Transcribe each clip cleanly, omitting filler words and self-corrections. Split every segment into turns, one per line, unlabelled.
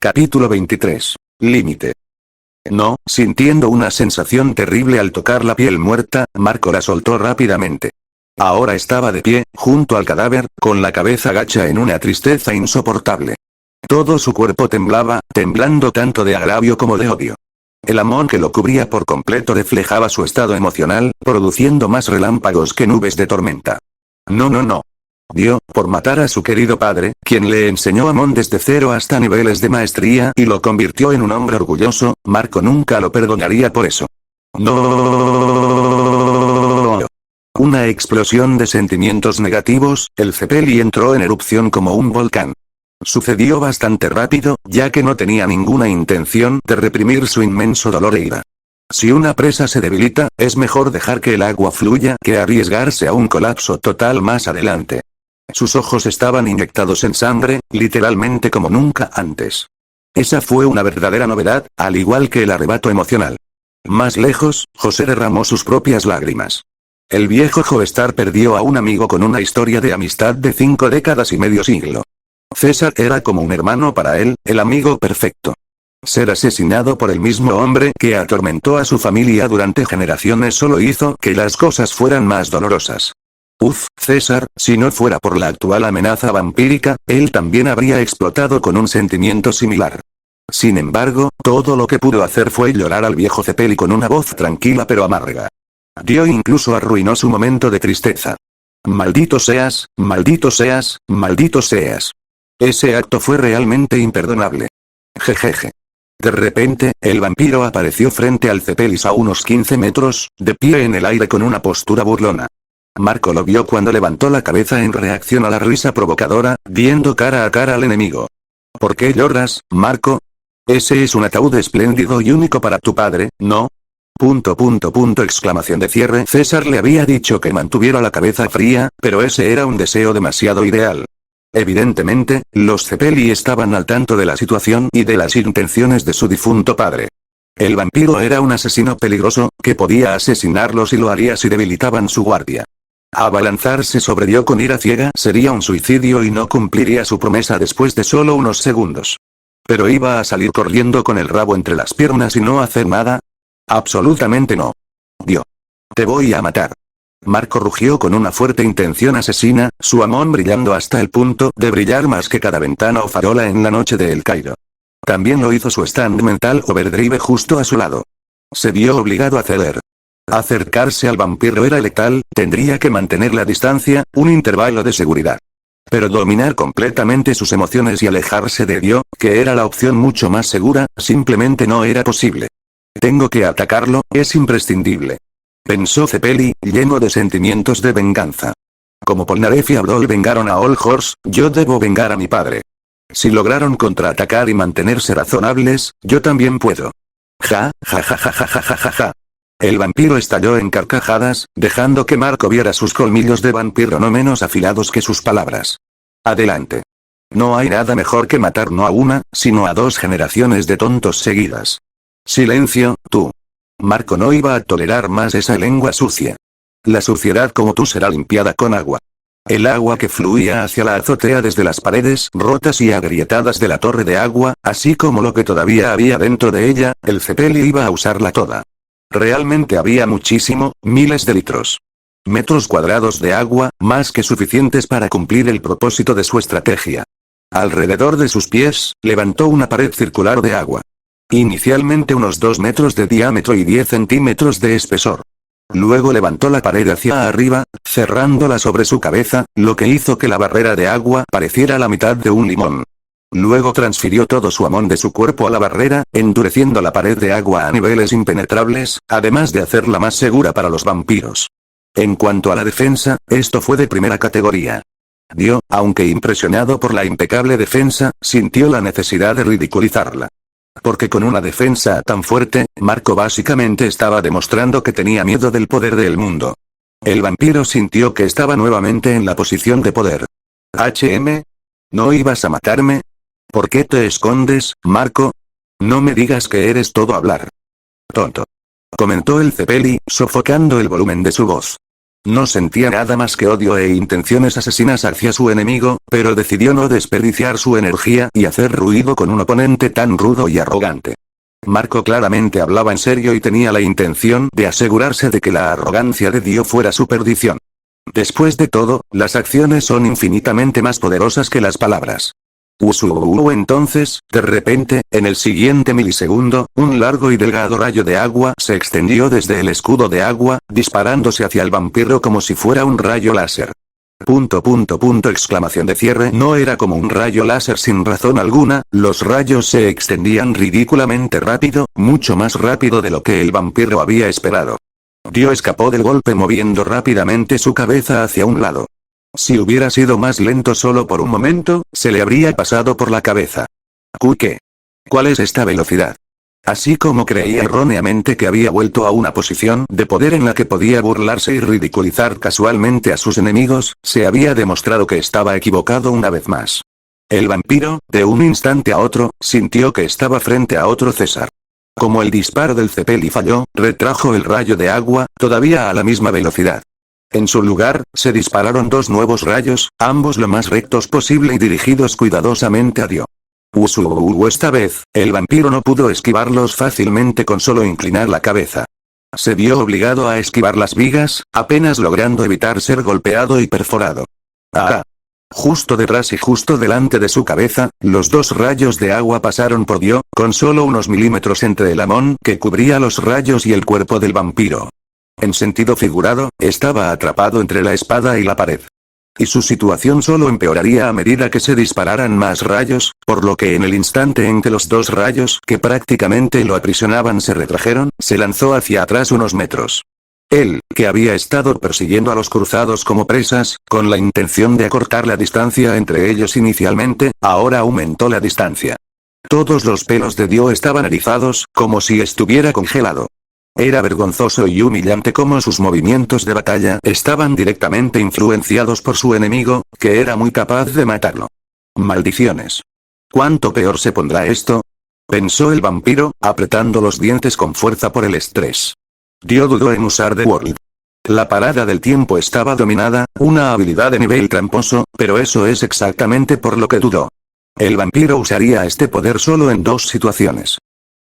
Capítulo 23. Límite. No, sintiendo una sensación terrible al tocar la piel muerta, Marco la soltó rápidamente. Ahora estaba de pie, junto al cadáver, con la cabeza gacha en una tristeza insoportable. Todo su cuerpo temblaba, temblando tanto de agravio como de odio. El amor que lo cubría por completo reflejaba su estado emocional, produciendo más relámpagos que nubes de tormenta. No. Dio, por matar a su querido padre, quien le enseñó Amon desde cero hasta niveles de maestría y lo convirtió en un hombre orgulloso, Marco nunca lo perdonaría por eso. No. Una explosión de sentimientos negativos, el Zeppeli entró en erupción como un volcán. Sucedió bastante rápido, ya que no tenía ninguna intención de reprimir su inmenso dolor e ira. Si una presa se debilita, es mejor dejar que el agua fluya que arriesgarse a un colapso total más adelante. Sus ojos estaban inyectados en sangre, literalmente como nunca antes. Esa fue una verdadera novedad, al igual que el arrebato emocional. Más lejos, José derramó sus propias lágrimas. El viejo Joestar perdió a un amigo con una historia de amistad de 5 décadas y medio siglo. César era como un hermano para él, el amigo perfecto. Ser asesinado por el mismo hombre que atormentó a su familia durante generaciones solo hizo que las cosas fueran más dolorosas. César, si no fuera por la actual amenaza vampírica, él también habría explotado con un sentimiento similar. Sin embargo, todo lo que pudo hacer fue llorar al viejo Zeppeli con una voz tranquila pero amarga. Dio incluso arruinó su momento de tristeza. Maldito seas, maldito seas, maldito seas. Ese acto fue realmente imperdonable. Jejeje. De repente, el vampiro apareció frente al Zeppeli a unos 15 metros, de pie en el aire con una postura burlona. Marco lo vio cuando levantó la cabeza en reacción a la risa provocadora, viendo cara a cara al enemigo. ¿Por qué lloras, Marco? Ese es un ataúd espléndido y único para tu padre, ¿no? Exclamación de cierre. César le había dicho que mantuviera la cabeza fría, pero ese era un deseo demasiado ideal. Evidentemente, los Zeppeli estaban al tanto de la situación y de las intenciones de su difunto padre. El vampiro era un asesino peligroso, que podía asesinarlos y lo haría si debilitaban su guardia. Abalanzarse sobre Dio con ira ciega sería un suicidio y no cumpliría su promesa después de solo unos segundos. ¿Pero iba a salir corriendo con el rabo entre las piernas y no hacer nada? Absolutamente no. Dio. Te voy a matar. Marco rugió con una fuerte intención asesina, su Amon brillando hasta el punto de brillar más que cada ventana o farola en la noche de El Cairo. También lo hizo su stand mental overdrive justo a su lado. Se vio obligado a ceder. Acercarse al vampiro era letal, tendría que mantener la distancia, un intervalo de seguridad. Pero dominar completamente sus emociones y alejarse de Dio, que era la opción mucho más segura, simplemente no era posible. Tengo que atacarlo, es imprescindible. Pensó Zeppeli, lleno de sentimientos de venganza. Como Polnareff y Abdol vengaron a Old Horse, yo debo vengar a mi padre. Si lograron contraatacar y mantenerse razonables, yo también puedo. Ja. El vampiro estalló en carcajadas, dejando que Marco viera sus colmillos de vampiro no menos afilados que sus palabras. Adelante. No hay nada mejor que matar no a una, sino a 2 generaciones de tontos seguidas. Silencio, tú. Marco no iba a tolerar más esa lengua sucia. La suciedad como tú será limpiada con agua. El agua que fluía hacia la azotea desde las paredes rotas y agrietadas de la torre de agua, así como lo que todavía había dentro de ella, el Zeppeli iba a usarla toda. Realmente había muchísimo, miles de litros. Metros cuadrados de agua, más que suficientes para cumplir el propósito de su estrategia. Alrededor de sus pies, levantó una pared circular de agua. Inicialmente unos 2 metros de diámetro y 10 centímetros de espesor. Luego levantó la pared hacia arriba, cerrándola sobre su cabeza, lo que hizo que la barrera de agua pareciera la mitad de un limón. Luego transfirió todo su Amon de su cuerpo a la barrera, endureciendo la pared de agua a niveles impenetrables, además de hacerla más segura para los vampiros. En cuanto a la defensa, esto fue de primera categoría. Dio, aunque impresionado por la impecable defensa, sintió la necesidad de ridiculizarla. Porque con una defensa tan fuerte, Marco básicamente estaba demostrando que tenía miedo del poder del mundo. El vampiro sintió que estaba nuevamente en la posición de poder. ¿No ibas a matarme? ¿Por qué te escondes, Marco? No me digas que eres todo hablar. Tonto. Comentó el Zeppeli, sofocando el volumen de su voz. No sentía nada más que odio e intenciones asesinas hacia su enemigo, pero decidió no desperdiciar su energía y hacer ruido con un oponente tan rudo y arrogante. Marco claramente hablaba en serio y tenía la intención de asegurarse de que la arrogancia de Dio fuera su perdición. Después de todo, las acciones son infinitamente más poderosas que las palabras. Entonces, de repente, en el siguiente milisegundo, un largo y delgado rayo de agua se extendió desde el escudo de agua, disparándose hacia el vampiro como si fuera un rayo láser. Exclamación de cierre. No era como un rayo láser sin razón alguna, los rayos se extendían ridículamente rápido, mucho más rápido de lo que el vampiro había esperado. Dio escapó del golpe moviendo rápidamente su cabeza hacia un lado. Si hubiera sido más lento solo por un momento, se le habría pasado por la cabeza. ¿Qué? ¿Cuál es esta velocidad? Así como creía erróneamente que había vuelto a una posición de poder en la que podía burlarse y ridiculizar casualmente a sus enemigos, se había demostrado que estaba equivocado una vez más. El vampiro, de un instante a otro, sintió que estaba frente a otro César. Como el disparo del Cepeli falló, retrajo el rayo de agua, todavía a la misma velocidad. En su lugar, se dispararon dos nuevos rayos, ambos lo más rectos posible y dirigidos cuidadosamente a Dio. Esta vez, el vampiro no pudo esquivarlos fácilmente con solo inclinar la cabeza. Se vio obligado a esquivar las vigas, apenas logrando evitar ser golpeado y perforado. Justo detrás y justo delante de su cabeza, los dos rayos de agua pasaron por Dio, con solo unos milímetros entre el amón que cubría los rayos y el cuerpo del vampiro. En sentido figurado, estaba atrapado entre la espada y la pared. Y su situación solo empeoraría a medida que se dispararan más rayos, por lo que en el instante en que los dos rayos que prácticamente lo aprisionaban se retrajeron, se lanzó hacia atrás unos metros. Él, que había estado persiguiendo a los cruzados como presas, con la intención de acortar la distancia entre ellos inicialmente, ahora aumentó la distancia. Todos los pelos de Dio estaban erizados, como si estuviera congelado. Era vergonzoso y humillante cómo sus movimientos de batalla estaban directamente influenciados por su enemigo, que era muy capaz de matarlo. Maldiciones. ¿Cuánto peor se pondrá esto? Pensó el vampiro, apretando los dientes con fuerza por el estrés. Dio dudó en usar The World. La parada del tiempo estaba dominada, una habilidad de nivel tramposo, pero eso es exactamente por lo que dudó. El vampiro usaría este poder solo en dos situaciones.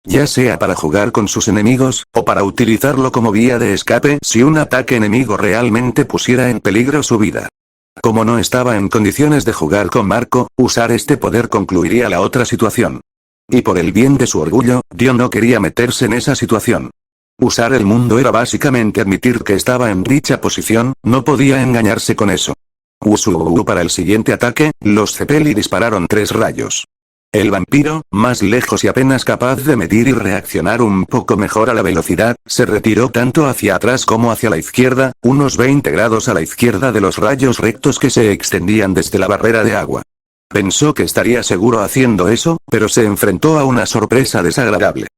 Ya sea para jugar con sus enemigos, o para utilizarlo como vía de escape si un ataque enemigo realmente pusiera en peligro su vida. Como no estaba en condiciones de jugar con Marco, usar este poder concluiría la otra situación. Y por el bien de su orgullo, Dio no quería meterse en esa situación. Usar el mundo era básicamente admitir que estaba en dicha posición, no podía engañarse con eso. Para el siguiente ataque, los Cepeli dispararon 3 rayos. El vampiro, más lejos y apenas capaz de medir y reaccionar un poco mejor a la velocidad, se retiró tanto hacia atrás como hacia la izquierda, unos 20 grados a la izquierda de los rayos rectos que se extendían desde la barrera de agua. Pensó que estaría seguro haciendo eso, pero se enfrentó a una sorpresa desagradable.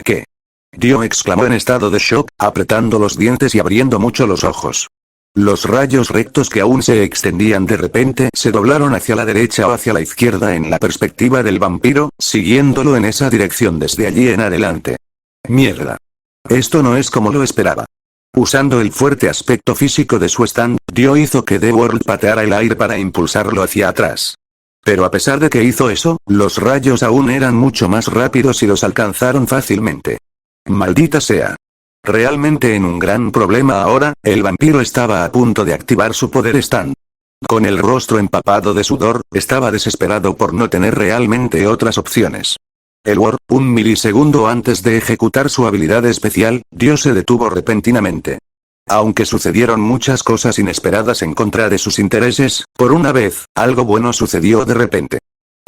¿Qué? Dio exclamó en estado de shock, apretando los dientes y abriendo mucho los ojos. Los rayos rectos que aún se extendían de repente se doblaron hacia la derecha o hacia la izquierda en la perspectiva del vampiro, siguiéndolo en esa dirección desde allí en adelante. Mierda. Esto no es como lo esperaba. Usando el fuerte aspecto físico de su stand, Dio hizo que The World pateara el aire para impulsarlo hacia atrás. Pero a pesar de que hizo eso, los rayos aún eran mucho más rápidos y los alcanzaron fácilmente. Maldita sea. Realmente en un gran problema ahora, el vampiro estaba a punto de activar su poder stand. Con el rostro empapado de sudor, estaba desesperado por no tener realmente otras opciones. El War, un milisegundo antes de ejecutar su habilidad especial, Dio se detuvo repentinamente. Aunque sucedieron muchas cosas inesperadas en contra de sus intereses, por una vez, algo bueno sucedió de repente.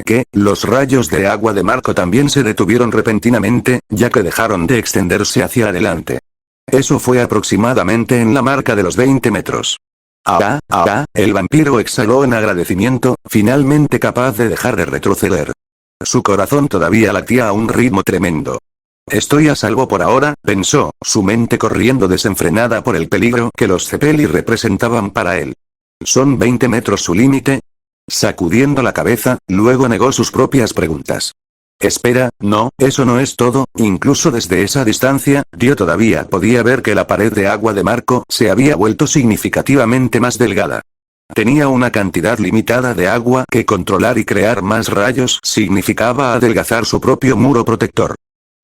Que, los rayos de agua de Marco también se detuvieron repentinamente, ya que dejaron de extenderse hacia adelante. Eso fue aproximadamente en la marca de los 20 metros. El vampiro exhaló en agradecimiento, finalmente capaz de dejar de retroceder. Su corazón todavía latía a un ritmo tremendo. Estoy a salvo por ahora, pensó, su mente corriendo desenfrenada por el peligro que los Cepeli representaban para él. ¿Son 20 metros su límite? Sacudiendo la cabeza, luego negó sus propias preguntas. Espera, no, eso no es todo, incluso desde esa distancia, Dio todavía podía ver que la pared de agua de Marco se había vuelto significativamente más delgada. Tenía una cantidad limitada de agua que controlar y crear más rayos significaba adelgazar su propio muro protector.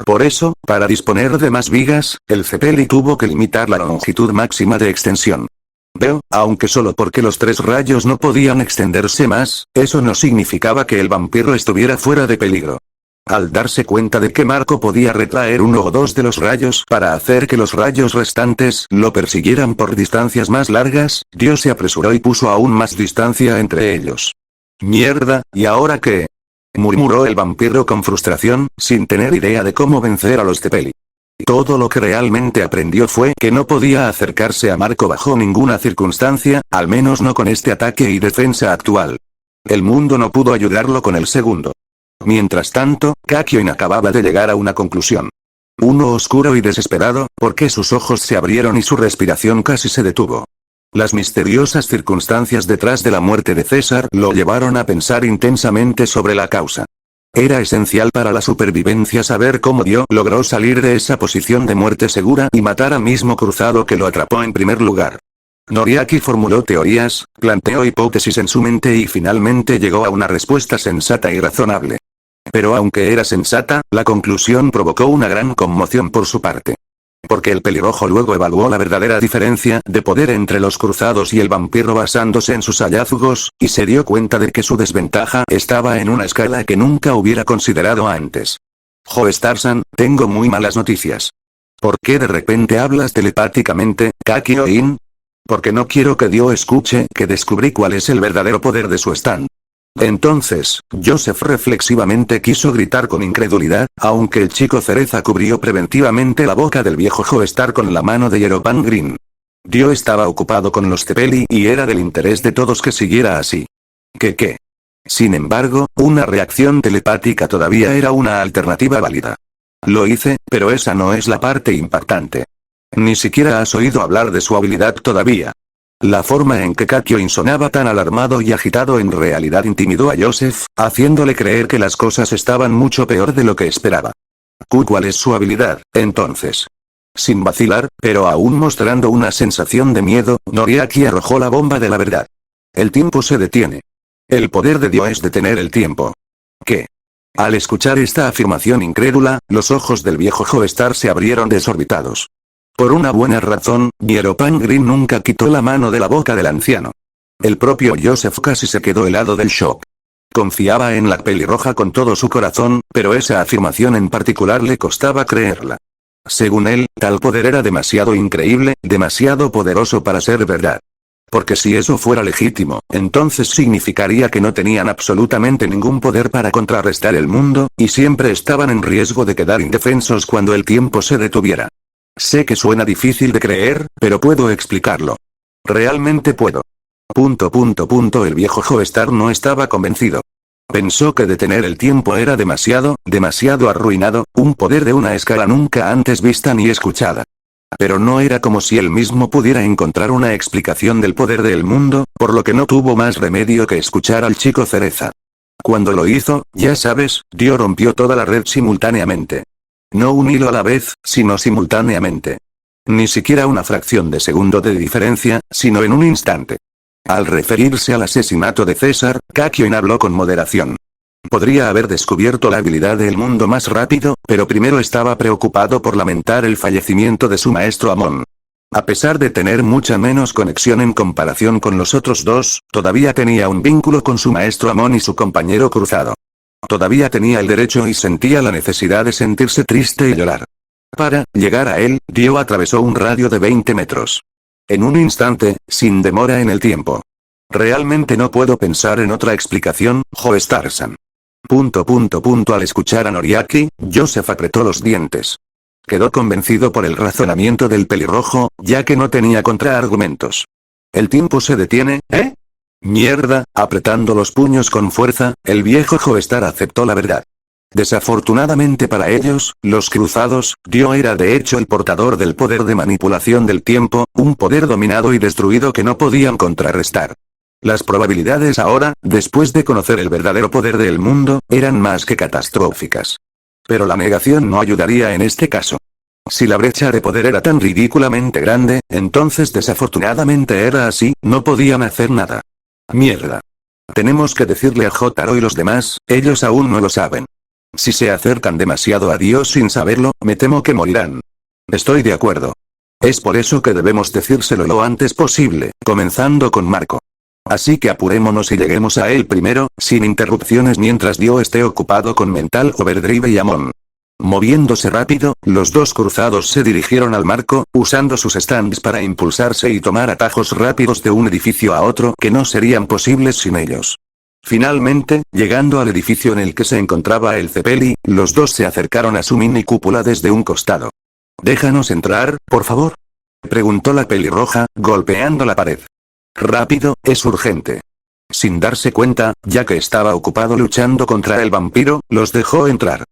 Por eso, para disponer de más vigas, el Cepeli tuvo que limitar la longitud máxima de extensión. Veo, aunque solo porque los 3 rayos no podían extenderse más, eso no significaba que el vampiro estuviera fuera de peligro. Al darse cuenta de que Marco podía retraer 1 o 2 de los rayos para hacer que los rayos restantes lo persiguieran por distancias más largas, Dio se apresuró y puso aún más distancia entre ellos. «Mierda, ¿y ahora qué?», murmuró el vampiro con frustración, sin tener idea de cómo vencer a los Cepeli. Todo lo que realmente aprendió fue que no podía acercarse a Marco bajo ninguna circunstancia, al menos no con este ataque y defensa actual. El mundo no pudo ayudarlo con el segundo. Mientras tanto, Kakyoin acababa de llegar a una conclusión. Uno oscuro y desesperado, porque sus ojos se abrieron y su respiración casi se detuvo. Las misteriosas circunstancias detrás de la muerte de César lo llevaron a pensar intensamente sobre la causa. Era esencial para la supervivencia saber cómo Dio logró salir de esa posición de muerte segura y matar al mismo cruzado que lo atrapó en primer lugar. Noriaki formuló teorías, planteó hipótesis en su mente y finalmente llegó a una respuesta sensata y razonable. Pero aunque era sensata, la conclusión provocó una gran conmoción por su parte. Porque el pelirrojo luego evaluó la verdadera diferencia de poder entre los cruzados y el vampiro basándose en sus hallazgos, y se dio cuenta de que su desventaja estaba en una escala que nunca hubiera considerado antes. Joestar-san, tengo muy malas noticias. ¿Por qué de repente hablas telepáticamente, Kakyoin? Porque no quiero que Dio escuche que descubrí cuál es el verdadero poder de su stand. Entonces, Joseph reflexivamente quiso gritar con incredulidad, aunque el chico cereza cubrió preventivamente la boca del viejo Joestar con la mano de Yeropan Green. Dio estaba ocupado con los Cepeli y era del interés de todos que siguiera así. ¿Qué? Sin embargo, una reacción telepática todavía era una alternativa válida. Lo hice, pero esa no es la parte impactante. Ni siquiera has oído hablar de su habilidad todavía. La forma en que Kakyoin sonaba tan alarmado y agitado en realidad intimidó a Joseph, haciéndole creer que las cosas estaban mucho peor de lo que esperaba. ¿Cuál es su habilidad, entonces? Sin vacilar, pero aún mostrando una sensación de miedo, Noriaki arrojó la bomba de la verdad. El tiempo se detiene. El poder de Dio es detener el tiempo. ¿Qué? Al escuchar esta afirmación incrédula, los ojos del viejo Joestar se abrieron desorbitados. Por una buena razón, Yeropan Green nunca quitó la mano de la boca del anciano. El propio Joseph casi se quedó helado del shock. Confiaba en la pelirroja con todo su corazón, pero esa afirmación en particular le costaba creerla. Según él, tal poder era demasiado increíble, demasiado poderoso para ser verdad. Porque si eso fuera legítimo, entonces significaría que no tenían absolutamente ningún poder para contrarrestar el mundo, y siempre estaban en riesgo de quedar indefensos cuando el tiempo se detuviera. Sé que suena difícil de creer, pero puedo explicarlo. Realmente puedo. El viejo Joestar no estaba convencido. Pensó que detener el tiempo era demasiado arruinado, un poder de una escala nunca antes vista ni escuchada. Pero no era como si él mismo pudiera encontrar una explicación del poder del mundo, por lo que no tuvo más remedio que escuchar al chico cereza. Cuando lo hizo, ya sabes, Dio rompió toda la red simultáneamente. No un hilo a la vez, sino simultáneamente. Ni siquiera una fracción de segundo de diferencia, sino en un instante. Al referirse al asesinato de César, Kakyoin habló con moderación. Podría haber descubierto la habilidad del mundo más rápido, pero primero estaba preocupado por lamentar el fallecimiento de su maestro Amon. A pesar de tener mucha menos conexión en comparación con los otros dos, todavía tenía un vínculo con su maestro Amon y su compañero cruzado. Todavía tenía el derecho y sentía la necesidad de sentirse triste y llorar. Para llegar a él, Dio atravesó un radio de 20 metros. En un instante, sin demora en el tiempo. Realmente no puedo pensar en otra explicación, Joestar-san. Al escuchar a Noriaki, Joseph apretó los dientes. Quedó convencido por el razonamiento del pelirrojo, ya que no tenía contraargumentos. ¿El tiempo se detiene, eh? Mierda, apretando los puños con fuerza, el viejo Joestar aceptó la verdad. Desafortunadamente para ellos, los cruzados, Dio era de hecho el portador del poder de manipulación del tiempo, un poder dominado y destruido que no podían contrarrestar. Las probabilidades ahora, después de conocer el verdadero poder del mundo, eran más que catastróficas. Pero la negación no ayudaría en este caso. Si la brecha de poder era tan ridículamente grande, entonces desafortunadamente era así, no podían hacer nada. Mierda. Tenemos que decirle a Jotaro y los demás, ellos aún no lo saben. Si se acercan demasiado a Dios sin saberlo, me temo que morirán. Estoy de acuerdo. Es por eso que debemos decírselo lo antes posible, comenzando con Marco. Así que apurémonos y lleguemos a él primero, sin interrupciones mientras Dio esté ocupado con Mental Overdrive y Amon. Moviéndose rápido, los dos cruzados se dirigieron al marco, usando sus stands para impulsarse y tomar atajos rápidos de un edificio a otro que no serían posibles sin ellos. Finalmente, llegando al edificio en el que se encontraba el Zeppeli, los dos se acercaron a su mini cúpula desde un costado. «¿Déjanos entrar, por favor?», preguntó la pelirroja, golpeando la pared. «Rápido, es urgente». Sin darse cuenta, ya que estaba ocupado luchando contra el vampiro, los dejó entrar.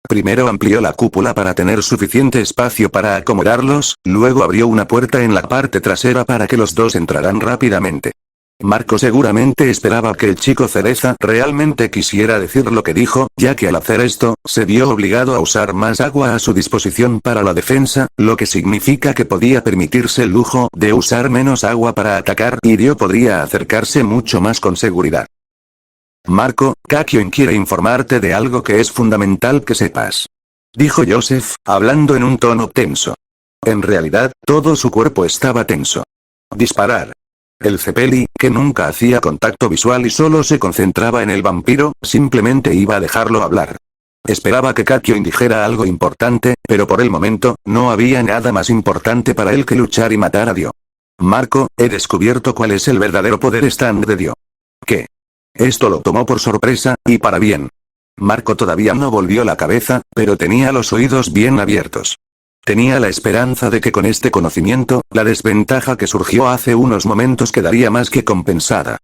Primero amplió la cúpula para tener suficiente espacio para acomodarlos, luego abrió una puerta en la parte trasera para que los dos entraran rápidamente. Marco seguramente esperaba que el chico cereza realmente quisiera decir lo que dijo, ya que al hacer esto, se vio obligado a usar más agua a su disposición para la defensa, lo que significa que podía permitirse el lujo de usar menos agua para atacar y Dio podría acercarse mucho más con seguridad. «Marco, Kakyoin quiere informarte de algo que es fundamental que sepas», dijo Joseph, hablando en un tono tenso. En realidad, todo su cuerpo estaba tenso. Disparar. El Zeppeli, que nunca hacía contacto visual y solo se concentraba en el vampiro, simplemente iba a dejarlo hablar. Esperaba que Kakyoin dijera algo importante, pero por el momento, no había nada más importante para él que luchar y matar a Dio. «Marco, he descubierto cuál es el verdadero poder stand de Dio». «¿Qué?». Esto lo tomó por sorpresa, y para bien. Marco todavía no volvió la cabeza, pero tenía los oídos bien abiertos. Tenía la esperanza de que con este conocimiento, la desventaja que surgió hace unos momentos quedaría más que compensada.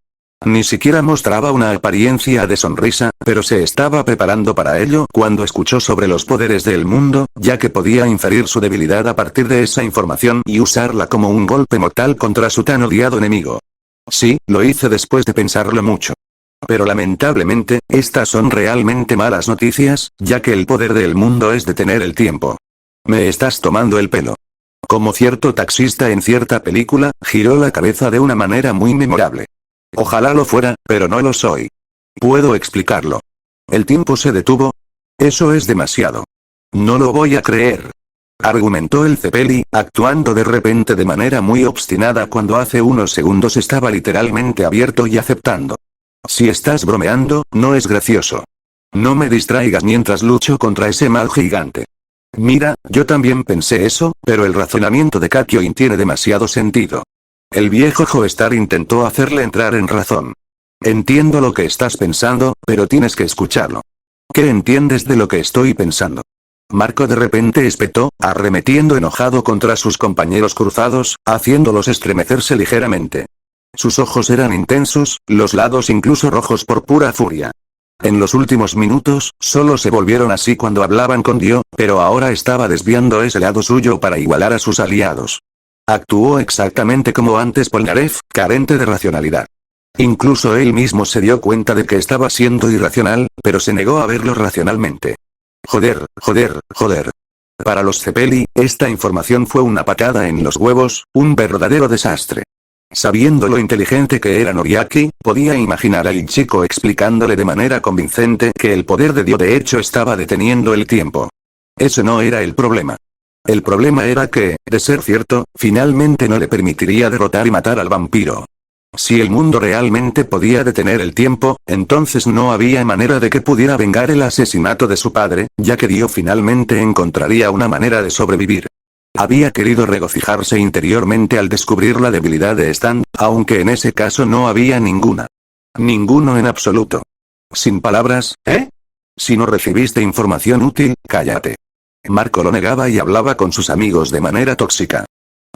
Ni siquiera mostraba una apariencia de sonrisa, pero se estaba preparando para ello cuando escuchó sobre los poderes del mundo, ya que podía inferir su debilidad a partir de esa información y usarla como un golpe mortal contra su tan odiado enemigo. Sí, lo hice después de pensarlo mucho. Pero lamentablemente, estas son realmente malas noticias, ya que el poder del mundo es detener el tiempo. Me estás tomando el pelo. Como cierto taxista en cierta película, giró la cabeza de una manera muy memorable. Ojalá lo fuera, pero no lo soy. Puedo explicarlo. ¿El tiempo se detuvo? Eso es demasiado. No lo voy a creer. Argumentó el Zeppeli, actuando de repente de manera muy obstinada cuando hace unos segundos estaba literalmente abierto y aceptando. Si estás bromeando, no es gracioso. No me distraigas mientras lucho contra ese mal gigante. Mira, yo también pensé eso, pero el razonamiento de Kakyoin tiene demasiado sentido. El viejo Joestar intentó hacerle entrar en razón. Entiendo lo que estás pensando, pero tienes que escucharlo. ¿Qué entiendes de lo que estoy pensando? Marco de repente espetó, arremetiendo enojado contra sus compañeros cruzados, haciéndolos estremecerse ligeramente. Sus ojos eran intensos, los lados incluso rojos por pura furia. En los últimos minutos, solo se volvieron así cuando hablaban con Dio, pero ahora estaba desviando ese lado suyo para igualar a sus aliados. Actuó exactamente como antes Polnareff, carente de racionalidad. Incluso él mismo se dio cuenta de que estaba siendo irracional, pero se negó a verlo racionalmente. Joder, joder, joder. Para los Zeppeli, esta información fue una patada en los huevos, un verdadero desastre. Sabiendo lo inteligente que era Noriaki, podía imaginar al chico explicándole de manera convincente que el poder de Dio de hecho estaba deteniendo el tiempo. Ese no era el problema. El problema era que, de ser cierto, finalmente no le permitiría derrotar y matar al vampiro. Si el mundo realmente podía detener el tiempo, entonces no había manera de que pudiera vengar el asesinato de su padre, ya que Dio finalmente encontraría una manera de sobrevivir. Había querido regocijarse interiormente al descubrir la debilidad de Stan, aunque en ese caso no había ninguna. Ninguno en absoluto. Sin palabras, ¿eh? Si no recibiste información útil, cállate. Marco lo negaba y hablaba con sus amigos de manera tóxica.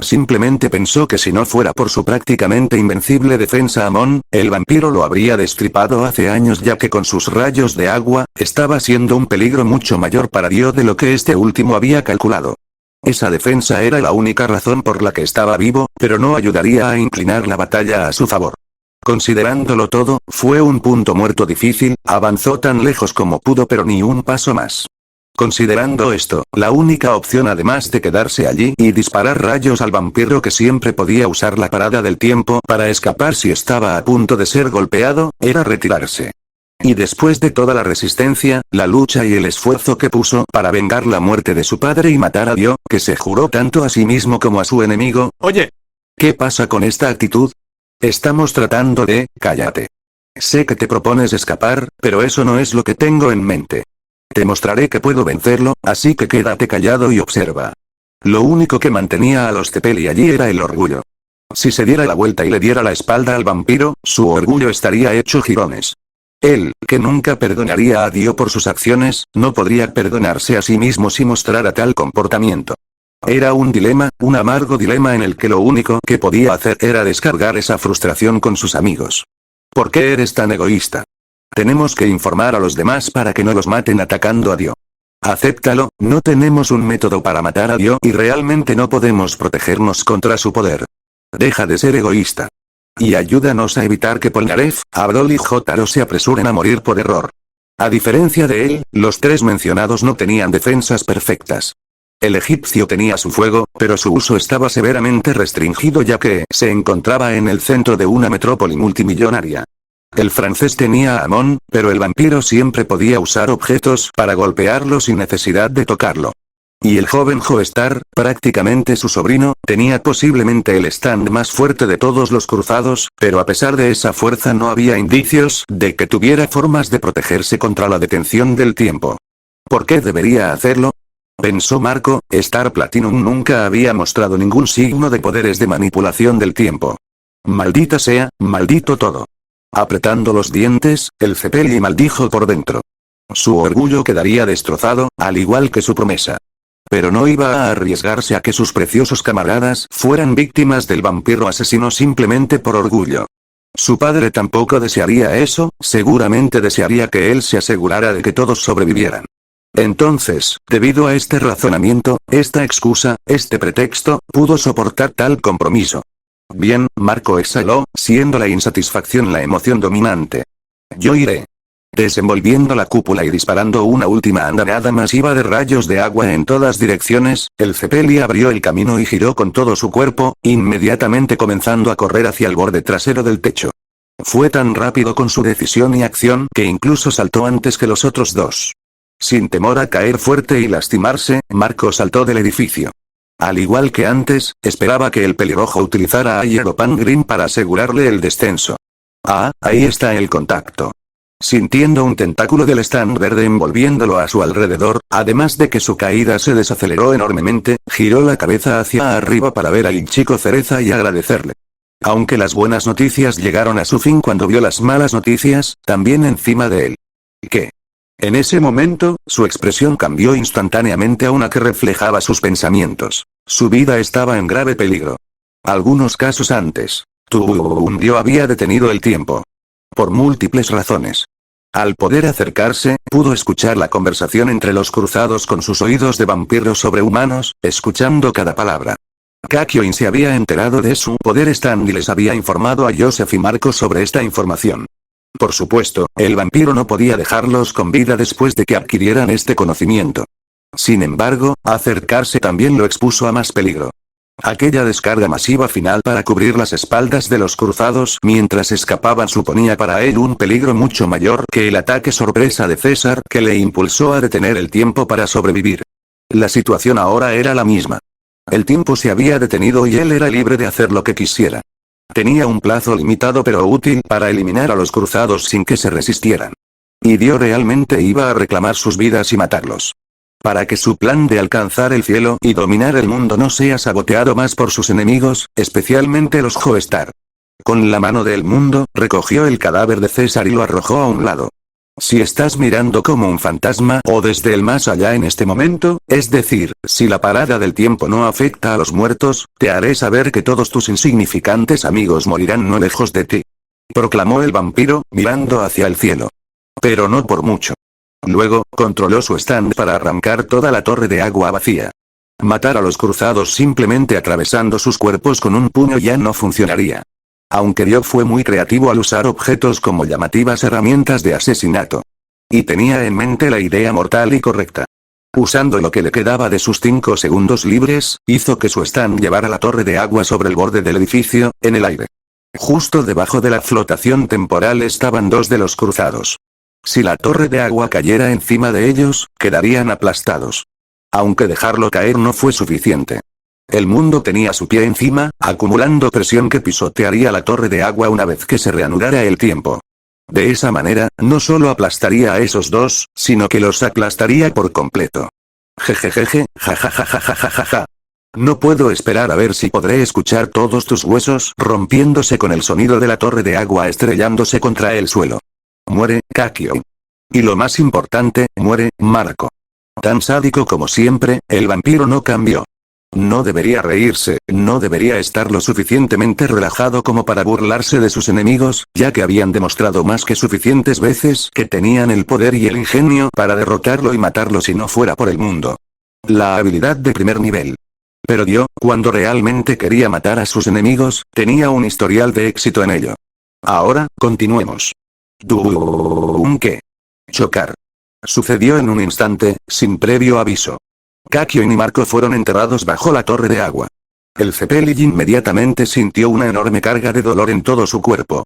Simplemente pensó que si no fuera por su prácticamente invencible defensa Amon, el vampiro lo habría destripado hace años ya que con sus rayos de agua, estaba siendo un peligro mucho mayor para Dio de lo que este último había calculado. Esa defensa era la única razón por la que estaba vivo, pero no ayudaría a inclinar la batalla a su favor. Considerándolo todo, fue un punto muerto difícil, avanzó tan lejos como pudo pero ni un paso más. Considerando esto, la única opción además de quedarse allí y disparar rayos al vampiro que siempre podía usar la parada del tiempo para escapar si estaba a punto de ser golpeado, era retirarse. Y después de toda la resistencia, la lucha y el esfuerzo que puso para vengar la muerte de su padre y matar a Dio, que se juró tanto a sí mismo como a su enemigo, oye, ¿qué pasa con esta actitud? Estamos tratando de, cállate. Sé que te propones escapar, pero eso no es lo que tengo en mente. Te mostraré que puedo vencerlo, así que quédate callado y observa. Lo único que mantenía a los Cepelli allí era el orgullo. Si se diera la vuelta y le diera la espalda al vampiro, su orgullo estaría hecho jirones. Él, que nunca perdonaría a Dio por sus acciones, no podría perdonarse a sí mismo si mostrara tal comportamiento. Era un dilema, un amargo dilema en el que lo único que podía hacer era descargar esa frustración con sus amigos. ¿Por qué eres tan egoísta? Tenemos que informar a los demás para que no los maten atacando a Dio. Acéptalo, no tenemos un método para matar a Dio y realmente no podemos protegernos contra su poder. Deja de ser egoísta. Y ayúdanos a evitar que Polnareff, Abdol y Jotaro se apresuren a morir por error. A diferencia de él, los tres mencionados no tenían defensas perfectas. El egipcio tenía su fuego, pero su uso estaba severamente restringido ya que se encontraba en el centro de una metrópoli multimillonaria. El francés tenía a Amon, pero el vampiro siempre podía usar objetos para golpearlo sin necesidad de tocarlo. Y el joven Joestar, prácticamente su sobrino, tenía posiblemente el stand más fuerte de todos los cruzados, pero a pesar de esa fuerza no había indicios de que tuviera formas de protegerse contra la detención del tiempo. ¿Por qué debería hacerlo? Pensó Marco, Star Platinum nunca había mostrado ningún signo de poderes de manipulación del tiempo. Maldita sea, maldito todo. Apretando los dientes, el Cepelli maldijo por dentro. Su orgullo quedaría destrozado, al igual que su promesa. Pero no iba a arriesgarse a que sus preciosos camaradas fueran víctimas del vampiro asesino simplemente por orgullo. Su padre tampoco desearía eso, seguramente desearía que él se asegurara de que todos sobrevivieran. Entonces, debido a este razonamiento, esta excusa, este pretexto, pudo soportar tal compromiso. Bien, Marco exhaló, siendo la insatisfacción la emoción dominante. Yo iré. Desenvolviendo la cúpula y disparando una última andanada masiva de rayos de agua en todas direcciones, el Cepelli abrió el camino y giró con todo su cuerpo, inmediatamente comenzando a correr hacia el borde trasero del techo. Fue tan rápido con su decisión y acción que incluso saltó antes que los otros dos. Sin temor a caer fuerte y lastimarse, Marco saltó del edificio. Al igual que antes, esperaba que el pelirrojo utilizara a Yeropan Green para asegurarle el descenso. Ah, ahí está el contacto. Sintiendo un tentáculo del stand verde envolviéndolo a su alrededor, además de que su caída se desaceleró enormemente, giró la cabeza hacia arriba para ver al chico cereza y agradecerle. Aunque las buenas noticias llegaron a su fin cuando vio las malas noticias, también encima de él. ¿Qué? En ese momento, su expresión cambió instantáneamente a una que reflejaba sus pensamientos. Su vida estaba en grave peligro. Algunos casos antes, Dio había detenido el tiempo. Por múltiples razones. Al poder acercarse, pudo escuchar la conversación entre los cruzados con sus oídos de vampiros sobrehumanos, escuchando cada palabra. Kakyoin se había enterado de su poder stand y les había informado a Joseph y Marco sobre esta información. Por supuesto, el vampiro no podía dejarlos con vida después de que adquirieran este conocimiento. Sin embargo, acercarse también lo expuso a más peligro. Aquella descarga masiva final para cubrir las espaldas de los cruzados mientras escapaban suponía para él un peligro mucho mayor que el ataque sorpresa de César que le impulsó a detener el tiempo para sobrevivir. La situación ahora era la misma. El tiempo se había detenido y él era libre de hacer lo que quisiera. Tenía un plazo limitado pero útil para eliminar a los cruzados sin que se resistieran. Y Dio realmente iba a reclamar sus vidas y matarlos. Para que su plan de alcanzar el cielo y dominar el mundo no sea saboteado más por sus enemigos, especialmente los Joestar. Con la mano del mundo, recogió el cadáver de César y lo arrojó a un lado. Si estás mirando como un fantasma o desde el más allá en este momento, es decir, si la parada del tiempo no afecta a los muertos, te haré saber que todos tus insignificantes amigos morirán no lejos de ti. Proclamó el vampiro, mirando hacia el cielo. Pero no por mucho. Luego, controló su stand para arrancar toda la torre de agua vacía. Matar a los cruzados simplemente atravesando sus cuerpos con un puño ya no funcionaría. Aunque Ryo fue muy creativo al usar objetos como llamativas herramientas de asesinato. Y tenía en mente la idea mortal y correcta. Usando lo que le quedaba de sus 5 segundos libres, hizo que su stand llevara la torre de agua sobre el borde del edificio, en el aire. Justo debajo de la flotación temporal estaban 2 de los cruzados. Si la torre de agua cayera encima de ellos, quedarían aplastados. Aunque dejarlo caer no fue suficiente. El mundo tenía su pie encima, acumulando presión que pisotearía la torre de agua una vez que se reanudara el tiempo. De esa manera, no solo aplastaría a esos 2, sino que los aplastaría por completo. Jejejeje, jajajajajajaja. No puedo esperar a ver si podré escuchar todos tus huesos rompiéndose con el sonido de la torre de agua estrellándose contra el suelo. Muere, Kakio. Y lo más importante, muere, Marco. Tan sádico como siempre, el vampiro no cambió. No debería reírse, no debería estar lo suficientemente relajado como para burlarse de sus enemigos, ya que habían demostrado más que suficientes veces que tenían el poder y el ingenio para derrotarlo y matarlo si no fuera por el mundo. La habilidad de primer nivel. Pero Dio, cuando realmente quería matar a sus enemigos, tenía un historial de éxito en ello. Ahora, continuemos. ¿Qué? Chocar. Sucedió en un instante, sin previo aviso. Kakio y Marco fueron enterrados bajo la torre de agua. El Zeppelin inmediatamente sintió una enorme carga de dolor en todo su cuerpo.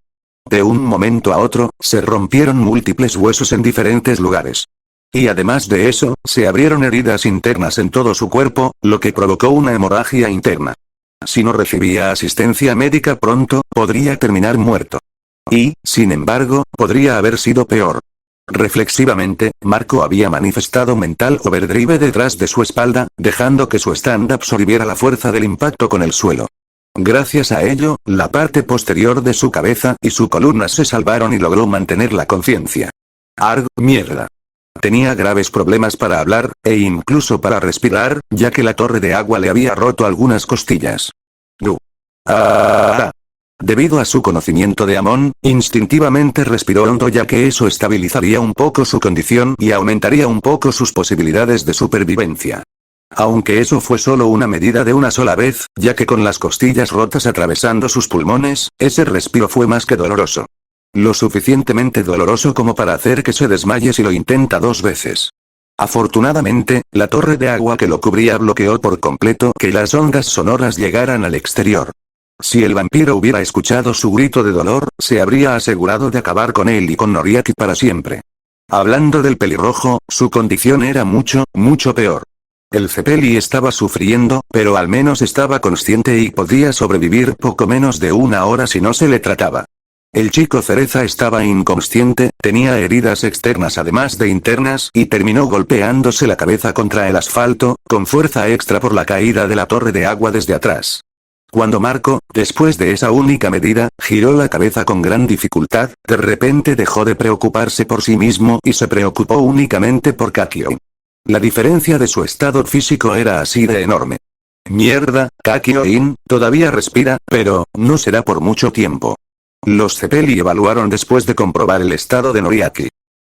De un momento a otro, se rompieron múltiples huesos en diferentes lugares. Y además de eso, se abrieron heridas internas en todo su cuerpo, lo que provocó una hemorragia interna. Si no recibía asistencia médica pronto, podría terminar muerto. Y, sin embargo, podría haber sido peor. Reflexivamente, Marco había manifestado mental overdrive detrás de su espalda, dejando que su stand absorbiera la fuerza del impacto con el suelo. Gracias a ello, la parte posterior de su cabeza y su columna se salvaron y logró mantener la conciencia. Arg, mierda. Tenía graves problemas para hablar, e incluso para respirar, ya que la torre de agua le había roto algunas costillas. Debido a su conocimiento de Amon, instintivamente respiró hondo ya que eso estabilizaría un poco su condición y aumentaría un poco sus posibilidades de supervivencia. Aunque eso fue solo una medida de una sola vez, ya que con las costillas rotas atravesando sus pulmones, ese respiro fue más que doloroso. Lo suficientemente doloroso como para hacer que se desmaye si lo intenta 2 veces. Afortunadamente, la torre de agua que lo cubría bloqueó por completo que las ondas sonoras llegaran al exterior. Si el vampiro hubiera escuchado su grito de dolor, se habría asegurado de acabar con él y con Noriaki para siempre. Hablando del pelirrojo, su condición era mucho, mucho peor. El Zeppeli estaba sufriendo, pero al menos estaba consciente y podía sobrevivir poco menos de 1 hora si no se le trataba. El chico cereza estaba inconsciente, tenía heridas externas además de internas y terminó golpeándose la cabeza contra el asfalto, con fuerza extra por la caída de la torre de agua desde atrás. Cuando Marco, después de esa única medida, giró la cabeza con gran dificultad, de repente dejó de preocuparse por sí mismo y se preocupó únicamente por Kakio. La diferencia de su estado físico era así de enorme. Mierda, Kakio-in, todavía respira, pero, no será por mucho tiempo. Los Zeppeli evaluaron después de comprobar el estado de Noriaki.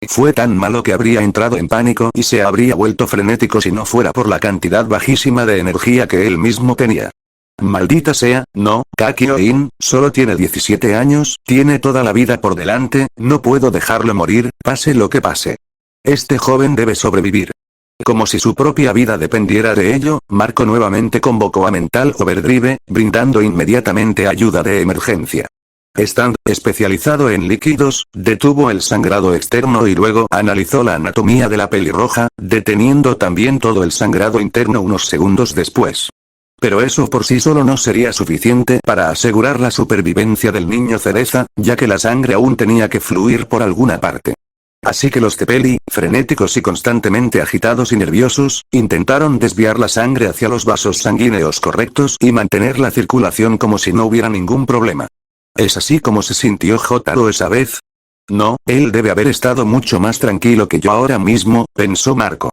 Fue tan malo que habría entrado en pánico y se habría vuelto frenético si no fuera por la cantidad bajísima de energía que él mismo tenía. Maldita sea, no, Kakio-in, solo tiene 17 años, tiene toda la vida por delante, no puedo dejarlo morir, pase lo que pase. Este joven debe sobrevivir. Como si su propia vida dependiera de ello, Marco nuevamente convocó a Mental Overdrive, brindando inmediatamente ayuda de emergencia. Stand, especializado en líquidos, detuvo el sangrado externo y luego analizó la anatomía de la pelirroja, deteniendo también todo el sangrado interno unos segundos después. Pero eso por sí solo no sería suficiente para asegurar la supervivencia del niño cereza, ya que la sangre aún tenía que fluir por alguna parte. Así que los Zeppeli, frenéticos y constantemente agitados y nerviosos, intentaron desviar la sangre hacia los vasos sanguíneos correctos y mantener la circulación como si no hubiera ningún problema. ¿Es así como se sintió Jotaro esa vez? No, él debe haber estado mucho más tranquilo que yo ahora mismo, pensó Marco.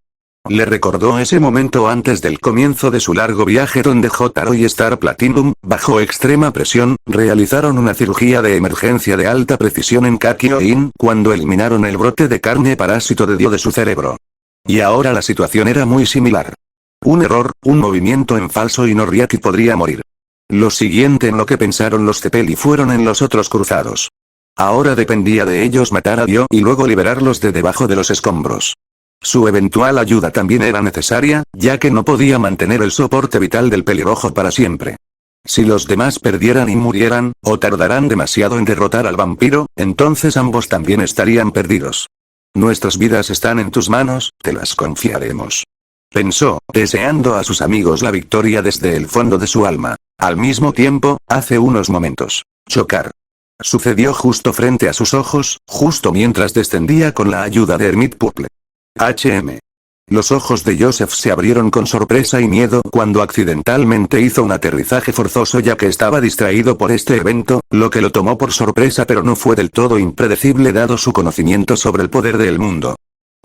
Le recordó ese momento antes del comienzo de su largo viaje donde Jotaro y Star Platinum, bajo extrema presión, realizaron una cirugía de emergencia de alta precisión en Kakio-in cuando eliminaron el brote de carne parásito de Dio de su cerebro. Y ahora la situación era muy similar. Un error, un movimiento en falso y Noriaki podría morir. Lo siguiente en lo que pensaron los Cepeli fueron en los otros cruzados. Ahora dependía de ellos matar a Dio y luego liberarlos de debajo de los escombros. Su eventual ayuda también era necesaria, ya que no podía mantener el soporte vital del pelirrojo para siempre. Si los demás perdieran y murieran, o tardarán demasiado en derrotar al vampiro, entonces ambos también estarían perdidos. Nuestras vidas están en tus manos, te las confiaremos. Pensó, deseando a sus amigos la victoria desde el fondo de su alma. Al mismo tiempo, hace unos momentos. Chocar. Sucedió justo frente a sus ojos, justo mientras descendía con la ayuda de Hermit Purple. Los ojos de Joseph se abrieron con sorpresa y miedo cuando accidentalmente hizo un aterrizaje forzoso ya que estaba distraído por este evento, lo que lo tomó por sorpresa pero no fue del todo impredecible dado su conocimiento sobre el poder del mundo.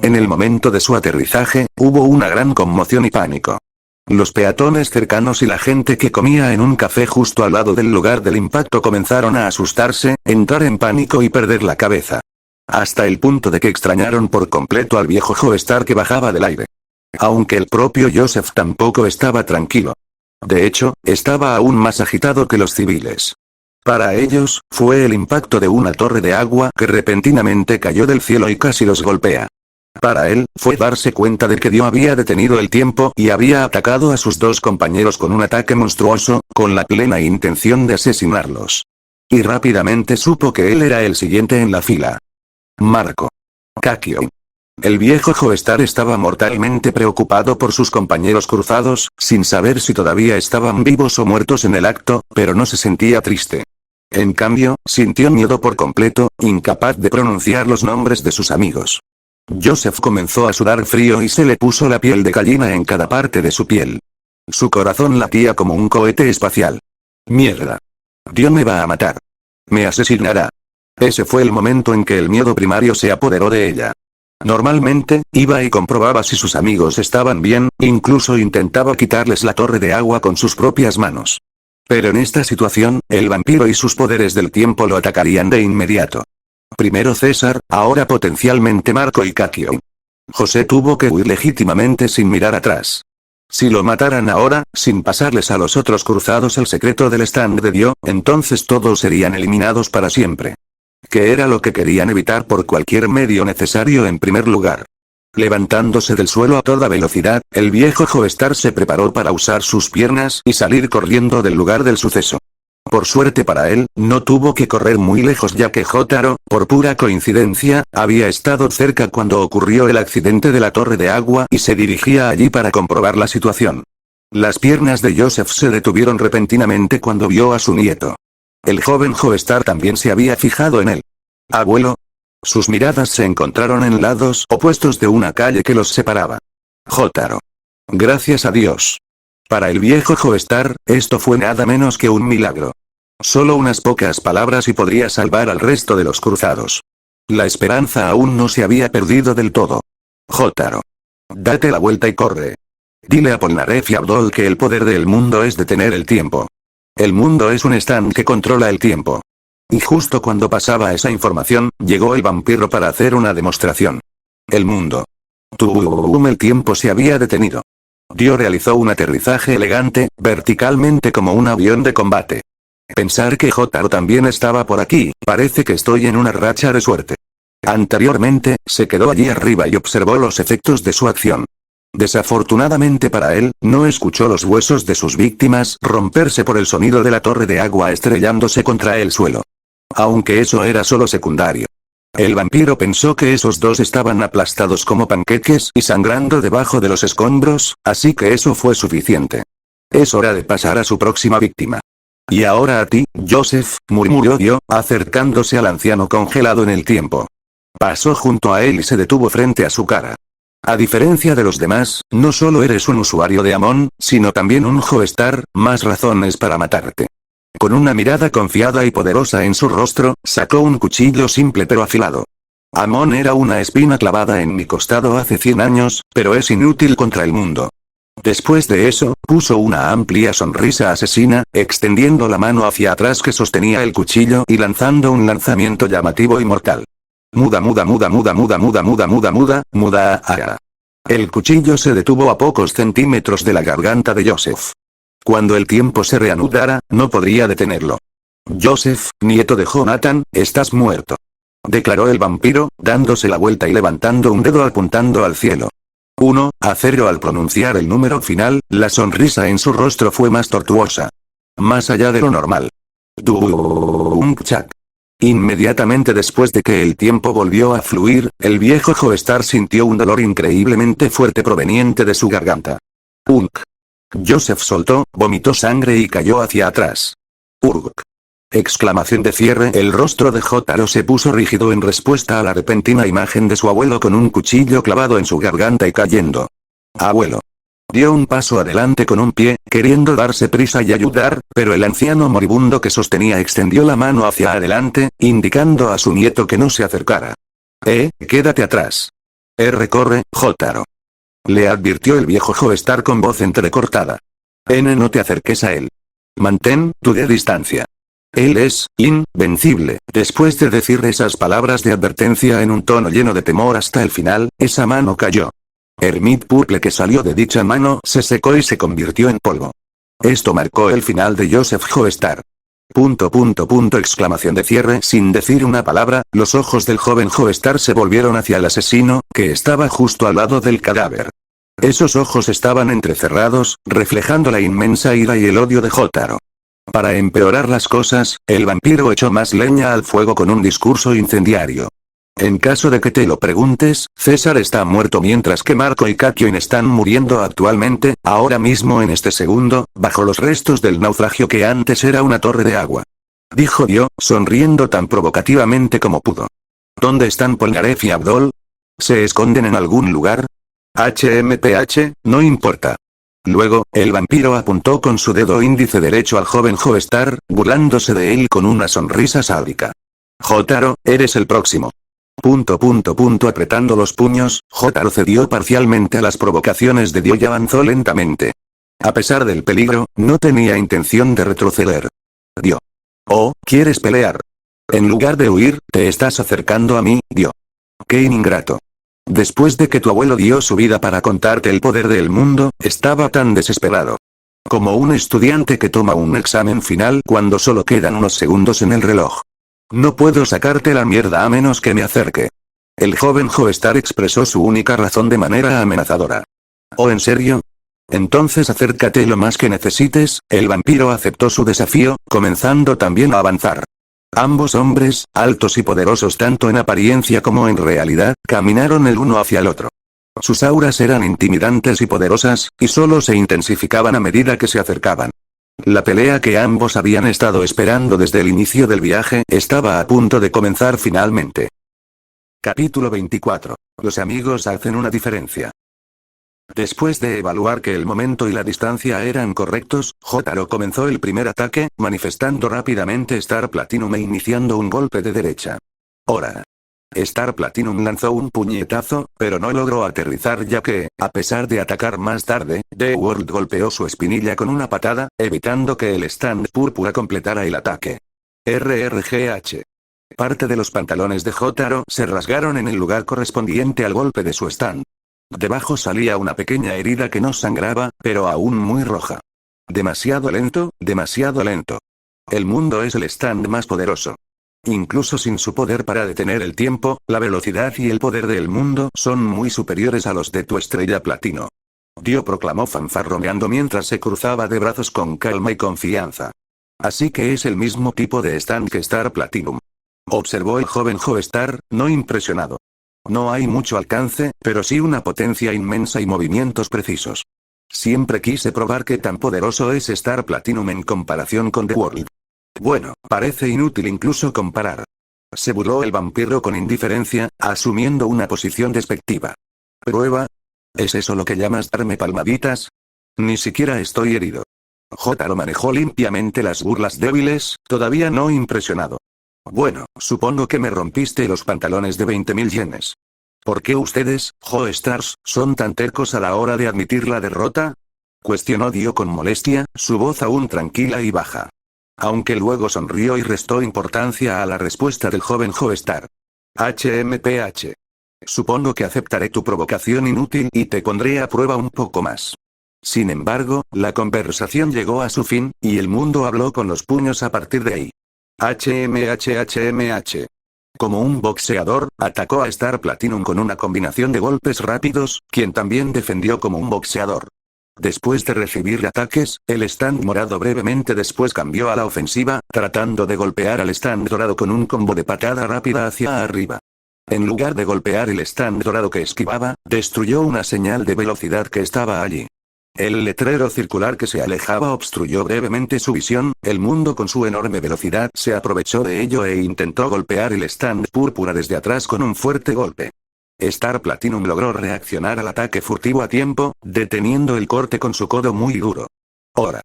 En el momento de su aterrizaje, hubo una gran conmoción y pánico. Los peatones cercanos y la gente que comía en un café justo al lado del lugar del impacto comenzaron a asustarse, entrar en pánico y perder la cabeza. Hasta el punto de que extrañaron por completo al viejo Joestar que bajaba del aire. Aunque el propio Joseph tampoco estaba tranquilo. De hecho, estaba aún más agitado que los civiles. Para ellos, fue el impacto de una torre de agua que repentinamente cayó del cielo y casi los golpea. Para él, fue darse cuenta de que Dio había detenido el tiempo y había atacado a sus dos compañeros con un ataque monstruoso, con la plena intención de asesinarlos. Y rápidamente supo que él era el siguiente en la fila. Marco. Kakio. El viejo Joestar estaba mortalmente preocupado por sus compañeros cruzados, sin saber si todavía estaban vivos o muertos en el acto, pero no se sentía triste. En cambio, sintió miedo por completo, incapaz de pronunciar los nombres de sus amigos. Joseph comenzó a sudar frío y se le puso la piel de gallina en cada parte de su piel. Su corazón latía como un cohete espacial. Mierda. Dio me va a matar. Me asesinará. Ese fue el momento en que el miedo primario se apoderó de ella. Normalmente, iba y comprobaba si sus amigos estaban bien, incluso intentaba quitarles la torre de agua con sus propias manos. Pero en esta situación, el vampiro y sus poderes del tiempo lo atacarían de inmediato. Primero César, ahora potencialmente Marco y Kakio. José tuvo que huir legítimamente sin mirar atrás. Si lo mataran ahora, sin pasarles a los otros cruzados el secreto del stand de Dio, entonces todos serían eliminados para siempre. Que era lo que querían evitar por cualquier medio necesario en primer lugar. Levantándose del suelo a toda velocidad, el viejo Joestar se preparó para usar sus piernas y salir corriendo del lugar del suceso. Por suerte para él, no tuvo que correr muy lejos ya que Jotaro, por pura coincidencia, había estado cerca cuando ocurrió el accidente de la torre de agua y se dirigía allí para comprobar la situación. Las piernas de Joseph se detuvieron repentinamente cuando vio a su nieto. El joven Joestar también se había fijado en él. «Abuelo». Sus miradas se encontraron en lados opuestos de una calle que los separaba. Jotaro. Gracias a Dios. Para el viejo Joestar, esto fue nada menos que un milagro. Solo unas pocas palabras y podría salvar al resto de los cruzados. La esperanza aún no se había perdido del todo. Jotaro. Date la vuelta y corre. Dile a Polnareff y Abdol que el poder del mundo es detener el tiempo. El mundo es un stand que controla el tiempo. Y justo cuando pasaba esa información, llegó el vampiro para hacer una demostración. El mundo. El tiempo se había detenido. Dio realizó un aterrizaje elegante, verticalmente como un avión de combate. Pensar que Jotaro también estaba por aquí, parece que estoy en una racha de suerte. Anteriormente, se quedó allí arriba y observó los efectos de su acción. Desafortunadamente para él, no escuchó los huesos de sus víctimas romperse por el sonido de la torre de agua estrellándose contra el suelo. Aunque eso era solo secundario. El vampiro pensó que esos dos estaban aplastados como panqueques y sangrando debajo de los escombros, así que eso fue suficiente. Es hora de pasar a su próxima víctima. Y ahora a ti, Joseph, murmuró Dio, acercándose al anciano congelado en el tiempo. Pasó junto a él y se detuvo frente a su cara. A diferencia de los demás, no solo eres un usuario de Amon, sino también un Joestar, más razones para matarte. Con una mirada confiada y poderosa en su rostro, sacó un cuchillo simple pero afilado. Amon era una espina clavada en mi costado hace 100 años, pero es inútil contra el mundo. Después de eso, puso una amplia sonrisa asesina, extendiendo la mano hacia atrás que sostenía el cuchillo y lanzando un lanzamiento llamativo y mortal. Muda. El cuchillo se detuvo a pocos centímetros de la garganta de Joseph. Cuando el tiempo se reanudara, no podría detenerlo. Joseph, nieto de Jonathan, estás muerto. Declaró el vampiro, dándose la vuelta y levantando un dedo apuntando al cielo. 1 a 0 al pronunciar el número final, la sonrisa en su rostro fue más tortuosa. Más allá de lo normal. Chak. Inmediatamente después de que el tiempo volvió a fluir, el viejo Joestar sintió un dolor increíblemente fuerte proveniente de su garganta. Unk. Joseph soltó, vomitó sangre y cayó hacia atrás. Urg. Exclamación de cierre. El rostro de Jotaro se puso rígido en respuesta a la repentina imagen de su abuelo con un cuchillo clavado en su garganta y cayendo. Abuelo. Dio un paso adelante con un pie, queriendo darse prisa y ayudar, pero el anciano moribundo que sostenía extendió la mano hacia adelante, indicando a su nieto que no se acercara. Quédate atrás. Corre, Jotaro. Le advirtió el viejo Joestar con voz entrecortada. No te acerques a él. Mantén tu distancia. Él es invencible. Después de decir esas palabras de advertencia en un tono lleno de temor hasta el final, esa mano cayó. Hermit purple que salió de dicha mano se secó y se convirtió en polvo. Esto marcó el final de Joseph Joestar. Exclamación de cierre. Sin decir una palabra, los ojos del joven Joestar se volvieron hacia el asesino, que estaba justo al lado del cadáver. Esos ojos estaban entrecerrados, reflejando la inmensa ira y el odio de Jotaro. Para empeorar las cosas, el vampiro echó más leña al fuego con un discurso incendiario. En caso de que te lo preguntes, César está muerto mientras que Marco y Kakyoin están muriendo actualmente, ahora mismo en este segundo, bajo los restos del naufragio que antes era una torre de agua. Dijo Dio, sonriendo tan provocativamente como pudo. ¿Dónde están Polnareff y Abdol? ¿Se esconden en algún lugar? No importa. Luego, el vampiro apuntó con su dedo índice derecho al joven Joestar, burlándose de él con una sonrisa sádica. Jotaro, eres el próximo. Apretando los puños, Jotaro cedió parcialmente a las provocaciones de Dio y avanzó lentamente. A pesar del peligro, no tenía intención de retroceder. Dio. Oh, ¿quieres pelear? En lugar de huir, te estás acercando a mí, Dio. Qué ingrato. Después de que tu abuelo dio su vida para contarte el poder del mundo, estaba tan desesperado. Como un estudiante que toma un examen final cuando solo quedan unos segundos en el reloj. No puedo sacarte la mierda a menos que me acerque. El joven Joestar expresó su única razón de manera amenazadora. ¿Oh, en serio? Entonces acércate lo más que necesites. El vampiro aceptó su desafío, comenzando también a avanzar. Ambos hombres, altos y poderosos tanto en apariencia como en realidad, caminaron el uno hacia el otro. Sus auras eran intimidantes y poderosas, y solo se intensificaban a medida que se acercaban. La pelea que ambos habían estado esperando desde el inicio del viaje estaba a punto de comenzar finalmente. Capítulo 24. Los amigos hacen una diferencia. Después de evaluar que el momento y la distancia eran correctos, Jotaro comenzó el primer ataque, manifestando rápidamente Star Platinum e iniciando un golpe de derecha. Hora. Star Platinum lanzó un puñetazo, pero no logró aterrizar ya que, a pesar de atacar más tarde, The World golpeó su espinilla con una patada, evitando que el stand púrpura completara el ataque. RRGH. Parte de los pantalones de Jotaro se rasgaron en el lugar correspondiente al golpe de su stand. Debajo salía una pequeña herida que no sangraba, pero aún muy roja. Demasiado lento, demasiado lento. El mundo es el stand más poderoso. Incluso sin su poder para detener el tiempo, la velocidad y el poder del mundo son muy superiores a los de tu estrella platino. Dio proclamó fanfarroneando mientras se cruzaba de brazos con calma y confianza. Así que es el mismo tipo de stand que Star Platinum. Observó el joven Joestar, no impresionado. No hay mucho alcance, pero sí una potencia inmensa y movimientos precisos. Siempre quise probar qué tan poderoso es Star Platinum en comparación con The World. Bueno, parece inútil incluso comparar. Se burló el vampiro con indiferencia, asumiendo una posición despectiva. ¿Prueba? ¿Es eso lo que llamas darme palmaditas? Ni siquiera estoy herido. Jotaro manejó limpiamente las burlas débiles, todavía no impresionado. Bueno, supongo que me rompiste los pantalones de 20.000 yenes. ¿Por qué ustedes, Joestars, son tan tercos a la hora de admitir la derrota? Cuestionó Dio con molestia, su voz aún tranquila y baja. Aunque luego sonrió y restó importancia a la respuesta del joven Joestar. HMPH. Supongo que aceptaré tu provocación inútil y te pondré a prueba un poco más. Sin embargo, la conversación llegó a su fin, y el mundo habló con los puños a partir de ahí. HMHHMH. Como un boxeador, atacó a Star Platinum con una combinación de golpes rápidos, quien también defendió como un boxeador. Después de recibir ataques, el stand morado brevemente después cambió a la ofensiva, tratando de golpear al stand dorado con un combo de patada rápida hacia arriba. En lugar de golpear el stand dorado que esquivaba, destruyó una señal de velocidad que estaba allí. El letrero circular que se alejaba obstruyó brevemente su visión, el mundo con su enorme velocidad se aprovechó de ello e intentó golpear el stand púrpura desde atrás con un fuerte golpe. Star Platinum logró reaccionar al ataque furtivo a tiempo, deteniendo el corte con su codo muy duro. Ahora.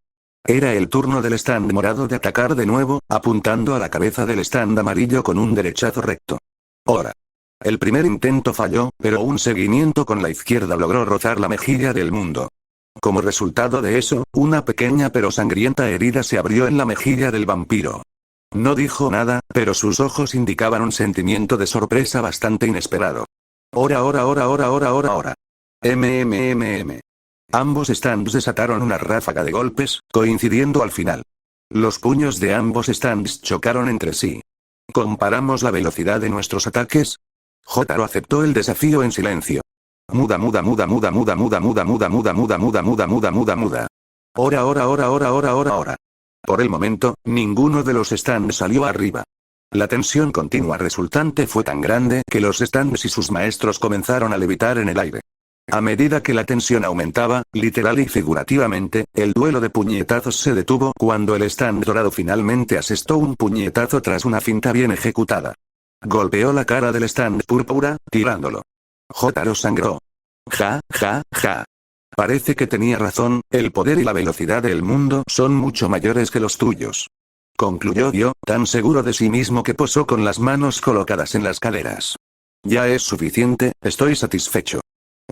Era el turno del stand morado de atacar de nuevo, apuntando a la cabeza del stand amarillo con un derechazo recto. Ahora. El primer intento falló, pero un seguimiento con la izquierda logró rozar la mejilla del mundo. Como resultado de eso, una pequeña pero sangrienta herida se abrió en la mejilla del vampiro. No dijo nada, pero sus ojos indicaban un sentimiento de sorpresa bastante inesperado. Ahora. Ambos stands desataron una ráfaga de golpes, coincidiendo al final. Los puños de ambos stands chocaron entre sí. ¿Comparamos la velocidad de nuestros ataques? Jotaro aceptó el desafío en silencio. Muda. Ahora. Por el momento, ninguno de los stands salió arriba. La tensión continua resultante fue tan grande que los stands y sus maestros comenzaron a levitar en el aire. A medida que la tensión aumentaba, literal y figurativamente, el duelo de puñetazos se detuvo cuando el stand dorado finalmente asestó un puñetazo tras una finta bien ejecutada. Golpeó la cara del stand púrpura, tirándolo. Jotaro sangró. Ja. Parece que tenía razón, el poder y la velocidad del mundo son mucho mayores que los tuyos. Concluyó Dio, tan seguro de sí mismo que posó con las manos colocadas en las caderas. Ya es suficiente, estoy satisfecho.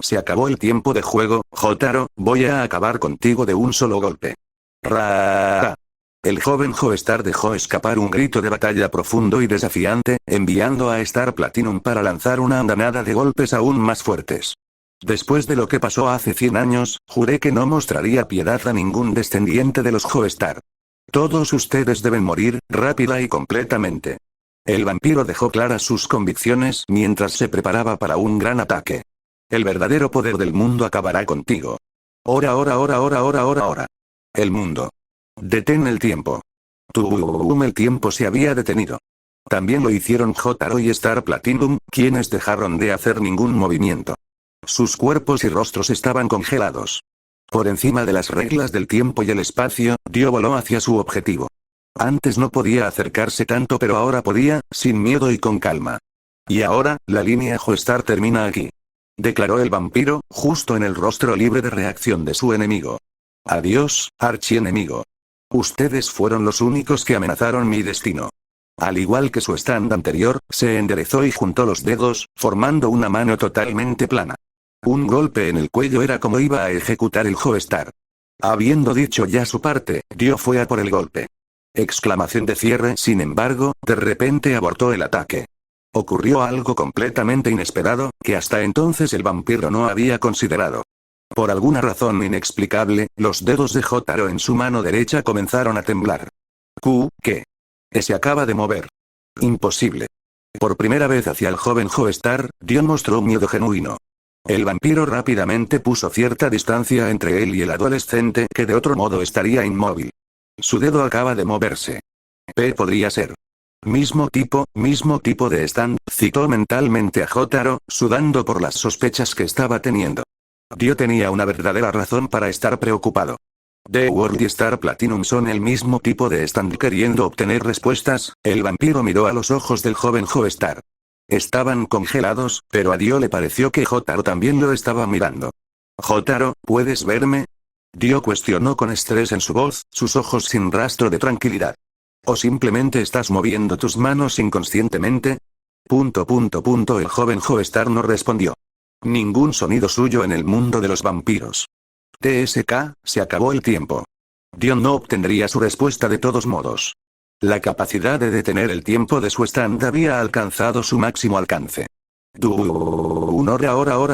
Se acabó el tiempo de juego, Jotaro, voy a acabar contigo de un solo golpe. Ra. El joven Joestar dejó escapar un grito de batalla profundo y desafiante, enviando a Star Platinum para lanzar una andanada de golpes aún más fuertes. Después de lo que pasó hace 100 años, juré que no mostraría piedad a ningún descendiente de los Joestar. Todos ustedes deben morir, rápida y completamente. El vampiro dejó claras sus convicciones mientras se preparaba para un gran ataque. El verdadero poder del mundo acabará contigo. Ahora. El mundo. Detén el tiempo. El tiempo se había detenido. También lo hicieron Jotaro y Star Platinum, quienes dejaron de hacer ningún movimiento. Sus cuerpos y rostros estaban congelados. Por encima de las reglas del tiempo y el espacio, Dio voló hacia su objetivo. Antes no podía acercarse tanto, pero ahora podía, sin miedo y con calma. Y ahora, la línea Joestar termina aquí. Declaró el vampiro, justo en el rostro libre de reacción de su enemigo. Adiós, archienemigo. Ustedes fueron los únicos que amenazaron mi destino. Al igual que su stand anterior, se enderezó y juntó los dedos, formando una mano totalmente plana. Un golpe en el cuello era como iba a ejecutar el Joestar. Habiendo dicho ya su parte, Dio fue a por el golpe. Exclamación de cierre. Sin embargo, de repente abortó el ataque. Ocurrió algo completamente inesperado, que hasta entonces el vampiro no había considerado. Por alguna razón inexplicable, los dedos de Jotaro en su mano derecha comenzaron a temblar. ¿Qué? Se acaba de mover. Imposible. Por primera vez hacia el joven Joestar, Dio mostró miedo genuino. El vampiro rápidamente puso cierta distancia entre él y el adolescente, que de otro modo estaría inmóvil. Su dedo acaba de moverse. Podría ser. Mismo tipo de stand, citó mentalmente a Jotaro, sudando por las sospechas que estaba teniendo. Dio tenía una verdadera razón para estar preocupado. The World y Star Platinum son el mismo tipo de stand. Queriendo obtener respuestas, el vampiro miró a los ojos del joven Joestar. Estaban congelados, pero a Dio le pareció que Jotaro también lo estaba mirando. Jotaro, ¿puedes verme? Dio cuestionó con estrés en su voz, sus ojos sin rastro de tranquilidad. ¿O simplemente estás moviendo tus manos inconscientemente? El joven Joestar no respondió. Ningún sonido suyo en el mundo de los vampiros. TSK, se acabó el tiempo. Dio no obtendría su respuesta de todos modos. La capacidad de detener el tiempo de su stand había alcanzado su máximo alcance.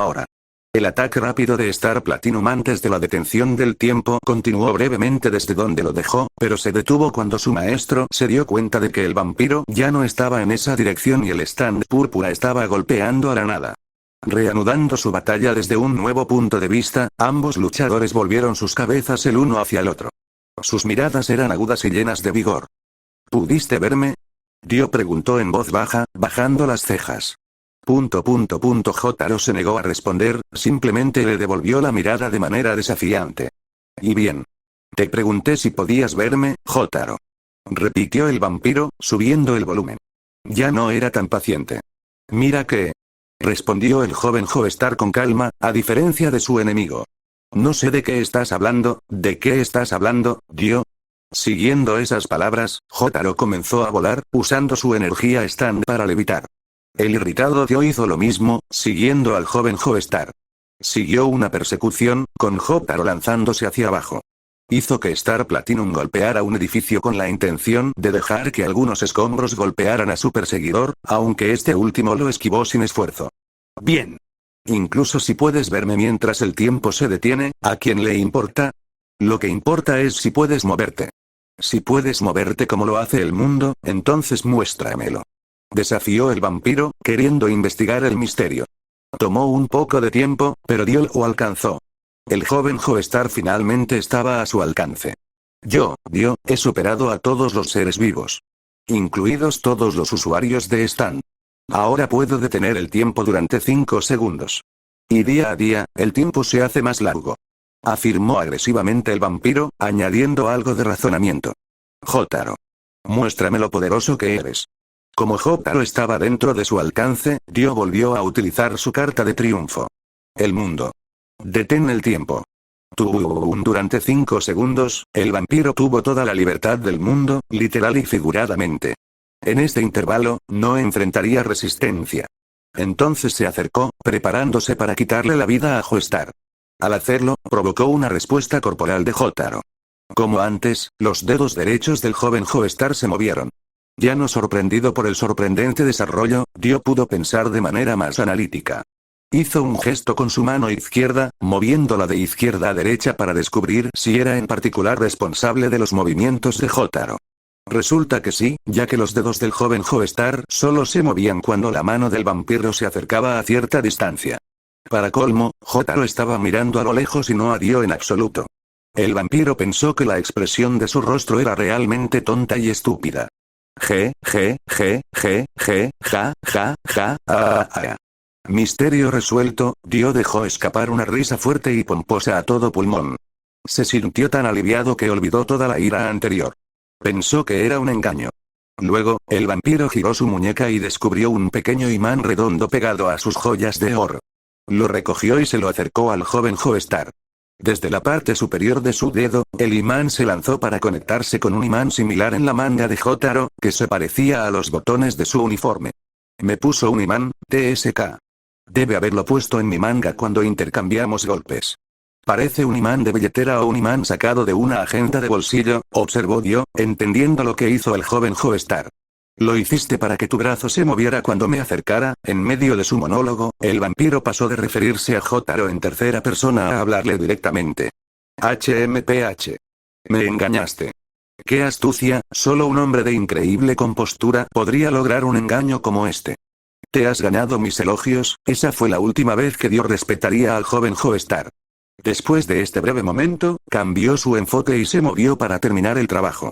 Ahora. El ataque rápido de Star Platinum antes de la detención del tiempo continuó brevemente desde donde lo dejó, pero se detuvo cuando su maestro se dio cuenta de que el vampiro ya no estaba en esa dirección y el stand púrpura estaba golpeando a la nada. Reanudando su batalla desde un nuevo punto de vista, ambos luchadores volvieron sus cabezas el uno hacia el otro. Sus miradas eran agudas y llenas de vigor. ¿Pudiste verme? Dio preguntó en voz baja, bajando las cejas. Jotaro se negó a responder, simplemente le devolvió la mirada de manera desafiante. ¿Y bien? Te pregunté si podías verme, Jotaro. Repitió el vampiro, subiendo el volumen. Ya no era tan paciente. Mira que... respondió el joven Joestar con calma, a diferencia de su enemigo. No sé de qué estás hablando, ¿de qué estás hablando, Dio? Siguiendo esas palabras, Jotaro comenzó a volar, usando su energía stand para levitar. El irritado Dio hizo lo mismo, siguiendo al joven Joestar. Siguió una persecución, con Jotaro lanzándose hacia abajo. Hizo que Star Platinum golpeara un edificio con la intención de dejar que algunos escombros golpearan a su perseguidor, aunque este último lo esquivó sin esfuerzo. Bien. Incluso si puedes verme mientras el tiempo se detiene, ¿a quién le importa? Lo que importa es si puedes moverte. Si puedes moverte como lo hace el mundo, entonces muéstramelo. Desafió el vampiro, queriendo investigar el misterio. Tomó un poco de tiempo, pero Dio lo alcanzó. El joven Joestar finalmente estaba a su alcance. Yo, Dio, he superado a todos los seres vivos. Incluidos todos los usuarios de Stand. Ahora puedo detener el tiempo durante 5 segundos. Y día a día, el tiempo se hace más largo. Afirmó agresivamente el vampiro, añadiendo algo de razonamiento. Jotaro. Muéstrame lo poderoso que eres. Como Jotaro estaba dentro de su alcance, Dio volvió a utilizar su carta de triunfo. El mundo. Detén el tiempo. Durante 5 segundos, el vampiro tuvo toda la libertad del mundo, literal y figuradamente. En este intervalo, no enfrentaría resistencia. Entonces se acercó, preparándose para quitarle la vida a Joestar. Al hacerlo, provocó una respuesta corporal de Jotaro. Como antes, los dedos derechos del joven Joestar se movieron. Ya no sorprendido por el sorprendente desarrollo, Dio pudo pensar de manera más analítica. Hizo un gesto con su mano izquierda, moviéndola de izquierda a derecha para descubrir si era en particular responsable de los movimientos de Jotaro. Resulta que sí, ya que los dedos del joven Joestar solo se movían cuando la mano del vampiro se acercaba a cierta distancia. Para colmo, Jotaro estaba mirando a lo lejos y no a Dio en absoluto. El vampiro pensó que la expresión de su rostro era realmente tonta y estúpida. Misterio resuelto, Dio dejó escapar una risa fuerte y pomposa a todo pulmón. Se sintió tan aliviado que olvidó toda la ira anterior. Pensó que era un engaño. Luego, el vampiro giró su muñeca y descubrió un pequeño imán redondo pegado a sus joyas de oro. Lo recogió y se lo acercó al joven Joestar. Desde la parte superior de su dedo, el imán se lanzó para conectarse con un imán similar en la manga de Jotaro, que se parecía a los botones de su uniforme. Me puso un imán, TSK. Debe haberlo puesto en mi manga cuando intercambiamos golpes. Parece un imán de billetera o un imán sacado de una agenda de bolsillo, observó Dio, entendiendo lo que hizo el joven Joestar. Lo hiciste para que tu brazo se moviera cuando me acercara. En medio de su monólogo, el vampiro pasó de referirse a Jotaro en tercera persona a hablarle directamente. HMPH. Me engañaste. Qué astucia, solo un hombre de increíble compostura podría lograr un engaño como este. Te has ganado mis elogios, esa fue la última vez que Dio respetaría al joven Joestar. Después de este breve momento, cambió su enfoque y se movió para terminar el trabajo.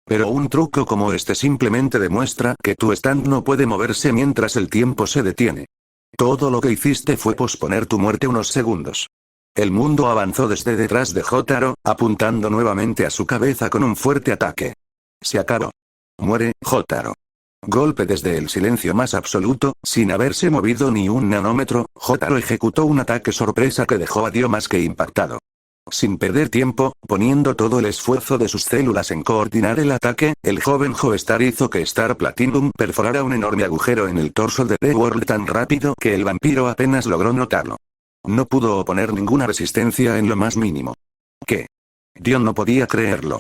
Pero un truco como este simplemente demuestra que tu stand no puede moverse mientras el tiempo se detiene. Todo lo que hiciste fue posponer tu muerte unos segundos. El mundo avanzó desde detrás de Jotaro, apuntando nuevamente a su cabeza con un fuerte ataque. Se acabó. Muere, Jotaro. Golpe desde el silencio más absoluto, sin haberse movido ni un nanómetro, Jotaro ejecutó un ataque sorpresa que dejó a Dio más que impactado. Sin perder tiempo, poniendo todo el esfuerzo de sus células en coordinar el ataque, el joven Joestar hizo que Star Platinum perforara un enorme agujero en el torso de The World tan rápido que el vampiro apenas logró notarlo. No pudo oponer ninguna resistencia en lo más mínimo. ¿Qué? Dio no podía creerlo.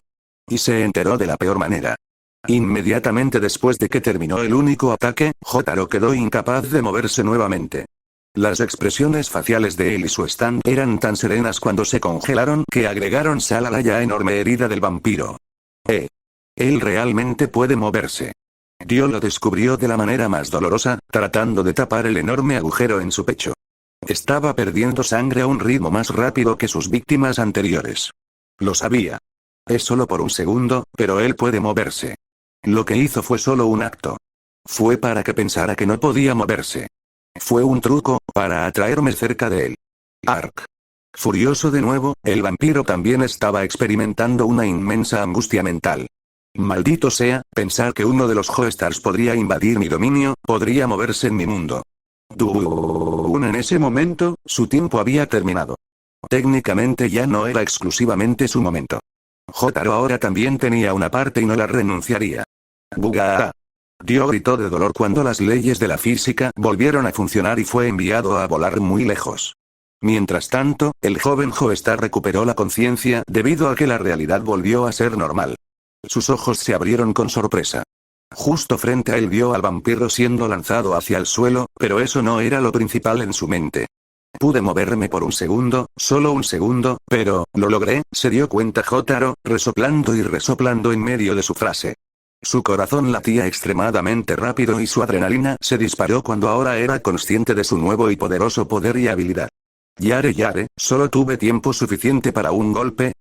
Y se enteró de la peor manera. Inmediatamente después de que terminó el único ataque, Jotaro quedó incapaz de moverse nuevamente. Las expresiones faciales de él y su stand eran tan serenas cuando se congelaron que agregaron sal a la ya enorme herida del vampiro. Él realmente puede moverse. Dio lo descubrió de la manera más dolorosa, tratando de tapar el enorme agujero en su pecho. Estaba perdiendo sangre a un ritmo más rápido que sus víctimas anteriores. Lo sabía. Es solo por un segundo, pero él puede moverse. Lo que hizo fue solo un acto. Fue para que pensara que no podía moverse. Fue un truco, para atraerme cerca de él. Ark. Furioso de nuevo, el vampiro también estaba experimentando una inmensa angustia mental. Maldito sea, pensar que uno de los Joestars podría invadir mi dominio, podría moverse en mi mundo. En ese momento, su tiempo había terminado. Técnicamente ya no era exclusivamente su momento. Jotaro ahora también tenía una parte y no la renunciaría. Buga. Dio gritó de dolor cuando las leyes de la física volvieron a funcionar y fue enviado a volar muy lejos. Mientras tanto, el joven Joestar recuperó la conciencia debido a que la realidad volvió a ser normal. Sus ojos se abrieron con sorpresa. Justo frente a él vio al vampiro siendo lanzado hacia el suelo, pero eso no era lo principal en su mente. Pude moverme por un segundo, solo un segundo, pero, lo logré, se dio cuenta Jotaro, resoplando y resoplando en medio de su frase. Su corazón latía extremadamente rápido y su adrenalina se disparó cuando ahora era consciente de su nuevo y poderoso poder y habilidad. Yare, solo tuve tiempo suficiente para un golpe,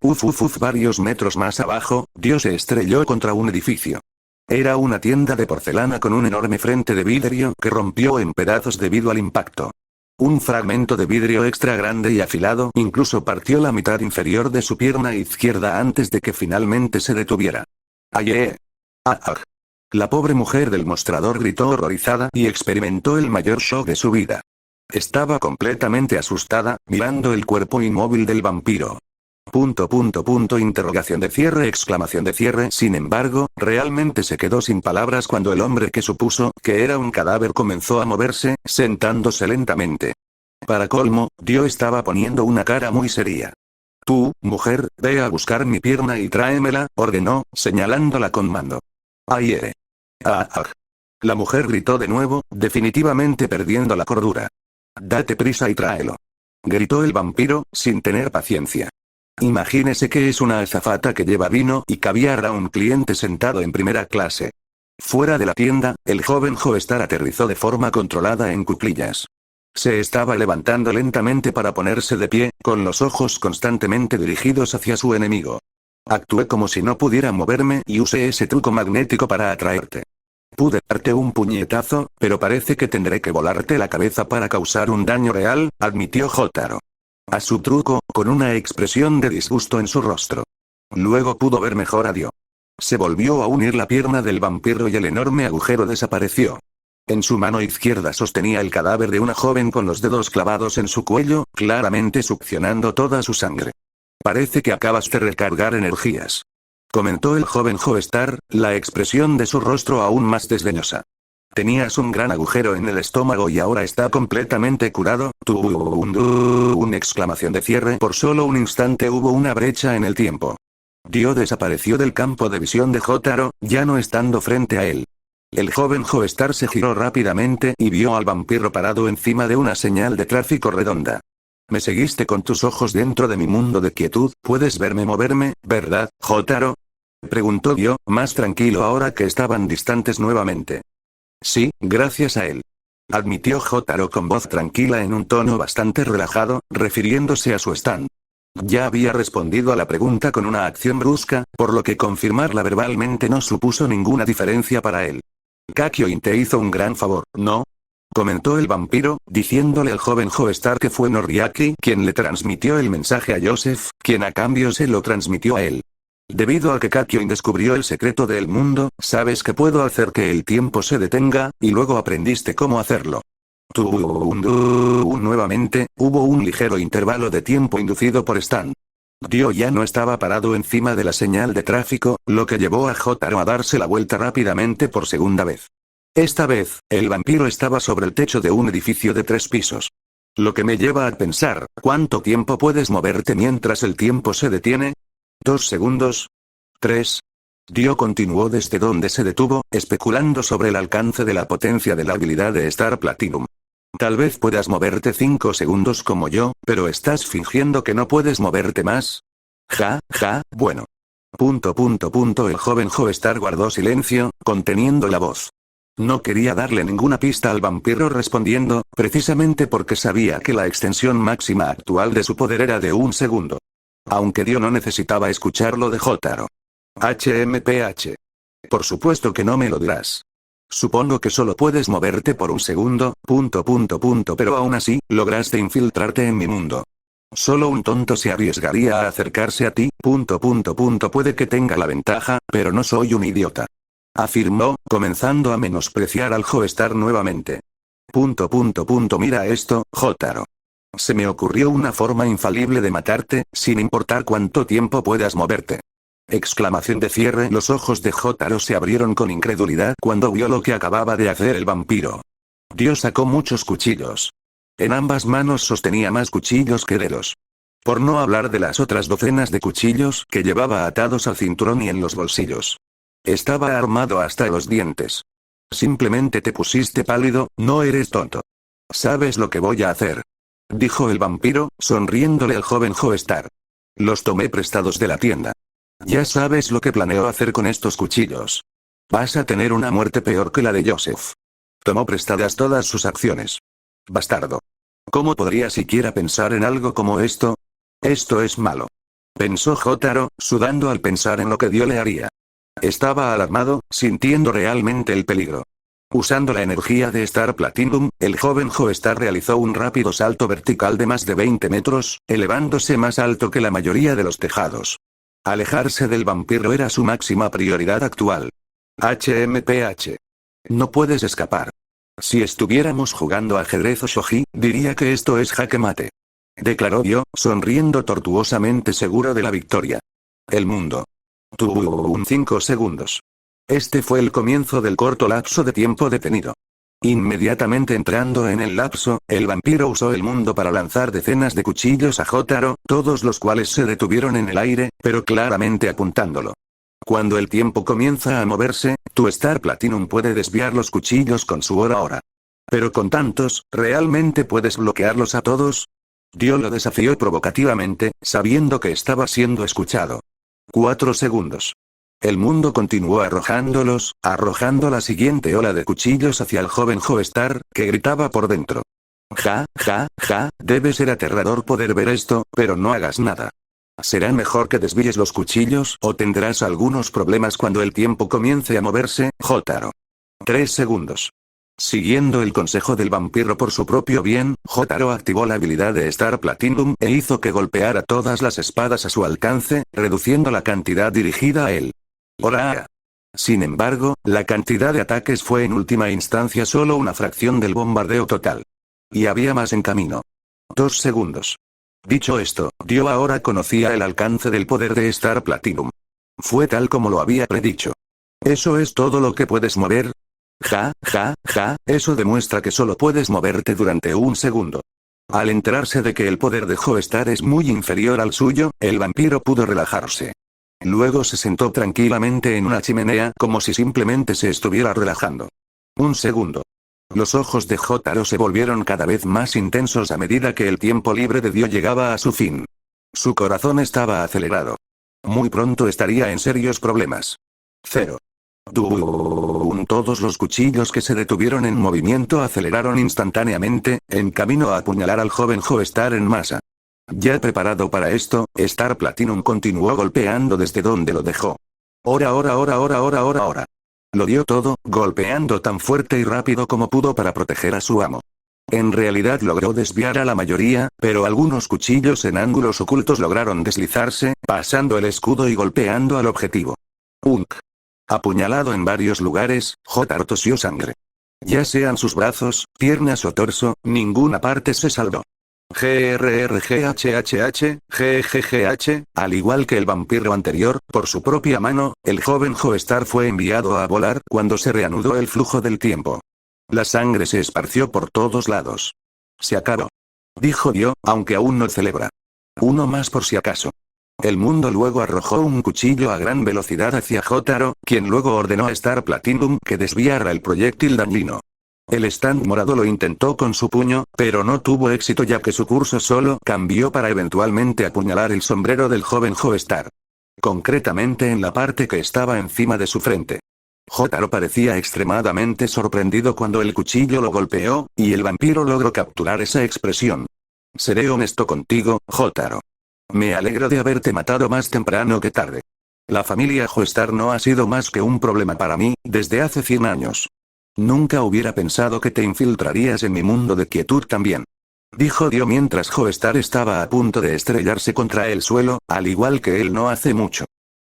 varios metros más abajo, Dios se estrelló contra un edificio. Era una tienda de porcelana con un enorme frente de vidrio que rompió en pedazos debido al impacto. Un fragmento de vidrio extra grande y afilado incluso partió la mitad inferior de su pierna izquierda antes de que finalmente se detuviera. ¡Ay! La pobre mujer del mostrador gritó horrorizada y experimentó el mayor shock de su vida. Estaba completamente asustada, mirando el cuerpo inmóvil del vampiro. Interrogación de cierre, exclamación de cierre. Sin embargo, realmente se quedó sin palabras cuando el hombre que supuso que era un cadáver comenzó a moverse, sentándose lentamente. Para colmo, Dio estaba poniendo una cara muy seria. Tú, mujer, ve a buscar mi pierna y tráemela, ordenó, señalándola con mando. ¡Ay! La mujer gritó de nuevo, definitivamente perdiendo la cordura. Date prisa y tráelo. Gritó el vampiro, sin tener paciencia. Imagínese que es una azafata que lleva vino y caviar a un cliente sentado en primera clase. Fuera de la tienda, el joven Joestar aterrizó de forma controlada en cuclillas. Se estaba levantando lentamente para ponerse de pie, con los ojos constantemente dirigidos hacia su enemigo. Actué como si no pudiera moverme y usé ese truco magnético para atraerte. Pude darte un puñetazo, pero parece que tendré que volarte la cabeza para causar un daño real, admitió Jotaro. A su truco, con una expresión de disgusto en su rostro. Luego pudo ver mejor a Dio. Se volvió a unir la pierna del vampiro y el enorme agujero desapareció. En su mano izquierda sostenía el cadáver de una joven con los dedos clavados en su cuello, claramente succionando toda su sangre. Parece que acabas de recargar energías. Comentó el joven Joestar, la expresión de su rostro aún más desdeñosa. Tenías un gran agujero en el estómago y ahora está completamente curado. Una exclamación de cierre. Por solo un instante hubo una brecha en el tiempo. Dio desapareció del campo de visión de Jotaro, ya no estando frente a él. El joven Joestar se giró rápidamente y vio al vampiro parado encima de una señal de tráfico redonda. Me seguiste con tus ojos dentro de mi mundo de quietud, puedes verme moverme, ¿verdad, Jotaro? Preguntó Dio, más tranquilo ahora que estaban distantes nuevamente. Sí, gracias a él. Admitió Jotaro con voz tranquila en un tono bastante relajado, refiriéndose a su stand. Ya había respondido a la pregunta con una acción brusca, por lo que confirmarla verbalmente no supuso ninguna diferencia para él. Kakyoin te hizo un gran favor, ¿no? Comentó el vampiro, diciéndole al joven Joestar que fue Noriaki quien le transmitió el mensaje a Joseph, quien a cambio se lo transmitió a él. Debido a que Kakyoin descubrió el secreto del mundo, sabes que puedo hacer que el tiempo se detenga, y luego aprendiste cómo hacerlo. Nuevamente, hubo un ligero intervalo de tiempo inducido por Stan. Dio ya no estaba parado encima de la señal de tráfico, lo que llevó a Jotaro a darse la vuelta rápidamente por segunda vez. Esta vez, el vampiro estaba sobre el techo de un edificio de 3 pisos. Lo que me lleva a pensar, ¿cuánto tiempo puedes moverte mientras el tiempo se detiene? 2 segundos. 3. Dio continuó desde donde se detuvo, especulando sobre el alcance de la potencia de la habilidad de Star Platinum. Tal vez puedas moverte 5 segundos como yo, pero estás fingiendo que no puedes moverte más. Ja, ja, bueno. El joven Joestar guardó silencio, conteniendo la voz. No quería darle ninguna pista al vampiro respondiendo, precisamente porque sabía que la extensión máxima actual de su poder era de 1 segundo. Aunque Dio no necesitaba escucharlo de Jotaro. HMPH. Por supuesto que no me lo dirás. Supongo que solo puedes moverte por 1 segundo, pero aún así, lograste infiltrarte en mi mundo. Solo un tonto se arriesgaría a acercarse a ti, puede que tenga la ventaja, pero no soy un idiota. Afirmó, comenzando a menospreciar al Joestar nuevamente. Mira esto, Jotaro. Se me ocurrió una forma infalible de matarte, sin importar cuánto tiempo puedas moverte. Exclamación de cierre. Los ojos de Jotaro se abrieron con incredulidad cuando vio lo que acababa de hacer el vampiro. Dio sacó muchos cuchillos. En ambas manos sostenía más cuchillos que dedos. Por no hablar de las otras docenas de cuchillos que llevaba atados al cinturón y en los bolsillos. Estaba armado hasta los dientes. Simplemente te pusiste pálido, no eres tonto. ¿Sabes lo que voy a hacer?, dijo el vampiro, sonriéndole al joven Joestar. Los tomé prestados de la tienda. Ya sabes lo que planeo hacer con estos cuchillos. Vas a tener una muerte peor que la de Joseph. Tomó prestadas todas sus acciones. Bastardo. ¿Cómo podría siquiera pensar en algo como esto? Esto es malo. Pensó Jotaro, sudando al pensar en lo que Dio le haría. Estaba alarmado, sintiendo realmente el peligro. Usando la energía de Star Platinum, el joven Joestar realizó un rápido salto vertical de más de 20 metros, elevándose más alto que la mayoría de los tejados. Alejarse del vampiro era su máxima prioridad actual. HMPH. No puedes escapar. Si estuviéramos jugando ajedrez o shogi, diría que esto es jaque mate. Declaró Dio, sonriendo tortuosamente seguro de la victoria. El mundo. Tuvo un 5 segundos. Este fue el comienzo del corto lapso de tiempo detenido. Inmediatamente entrando en el lapso, el vampiro usó el mundo para lanzar decenas de cuchillos a Jotaro, todos los cuales se detuvieron en el aire, pero claramente apuntándolo. Cuando el tiempo comienza a moverse, tu Star Platinum puede desviar los cuchillos con su hora. Pero con tantos, ¿realmente puedes bloquearlos a todos? Dio lo desafió provocativamente, sabiendo que estaba siendo escuchado. 4 segundos. El mundo continuó arrojando la siguiente ola de cuchillos hacia el joven Joestar, que gritaba por dentro. Ja, ja, ja, debe ser aterrador poder ver esto, pero no hagas nada. Será mejor que desvíes los cuchillos o tendrás algunos problemas cuando el tiempo comience a moverse, Jotaro. 3 segundos. Siguiendo el consejo del vampiro por su propio bien, Jotaro activó la habilidad de Star Platinum e hizo que golpeara todas las espadas a su alcance, reduciendo la cantidad dirigida a él. ¡Hora! Sin embargo, la cantidad de ataques fue en última instancia solo una fracción del bombardeo total. Y había más en camino. 2 segundos. Dicho esto, Dio ahora conocía el alcance del poder de Star Platinum. Fue tal como lo había predicho. ¿Eso es todo lo que puedes mover? Ja, ja, ja, eso demuestra que solo puedes moverte durante 1 segundo. Al enterarse de que el poder de Joestar es muy inferior al suyo, el vampiro pudo relajarse. Luego se sentó tranquilamente en una chimenea como si simplemente se estuviera relajando. 1 segundo. Los ojos de Jotaro se volvieron cada vez más intensos a medida que el tiempo libre de Dio llegaba a su fin. Su corazón estaba acelerado. Muy pronto estaría en serios problemas. 0. Todos los cuchillos que se detuvieron en movimiento aceleraron instantáneamente, en camino a apuñalar al joven Joestar en masa. Ya preparado para esto, Star Platinum continuó golpeando desde donde lo dejó. Ora. Lo dio todo, golpeando tan fuerte y rápido como pudo para proteger a su amo. En realidad logró desviar a la mayoría, pero algunos cuchillos en ángulos ocultos lograron deslizarse, pasando el escudo y golpeando al objetivo. Unk. Apuñalado en varios lugares, Jotaro tosió sangre. Ya sean sus brazos, piernas o torso, ninguna parte se salvó. GGGH, al igual que el vampiro anterior, por su propia mano, el joven Joestar fue enviado a volar cuando se reanudó el flujo del tiempo. La sangre se esparció por todos lados. Se acabó. Dijo Dio, aunque aún no celebra. Uno más por si acaso. El mundo luego arrojó un cuchillo a gran velocidad hacia Jotaro, quien luego ordenó a Star Platinum que desviara el proyectil dañino. El stand morado lo intentó con su puño, pero no tuvo éxito ya que su curso solo cambió para eventualmente apuñalar el sombrero del joven Joestar. Concretamente en la parte que estaba encima de su frente. Jotaro parecía extremadamente sorprendido cuando el cuchillo lo golpeó, y el vampiro logró capturar esa expresión. Seré honesto contigo, Jotaro. Me alegro de haberte matado más temprano que tarde. La familia Joestar no ha sido más que un problema para mí, desde hace 100 años. Nunca hubiera pensado que te infiltrarías en mi mundo de quietud también. Dijo Dio mientras Joestar estaba a punto de estrellarse contra el suelo, al igual que él no hace mucho.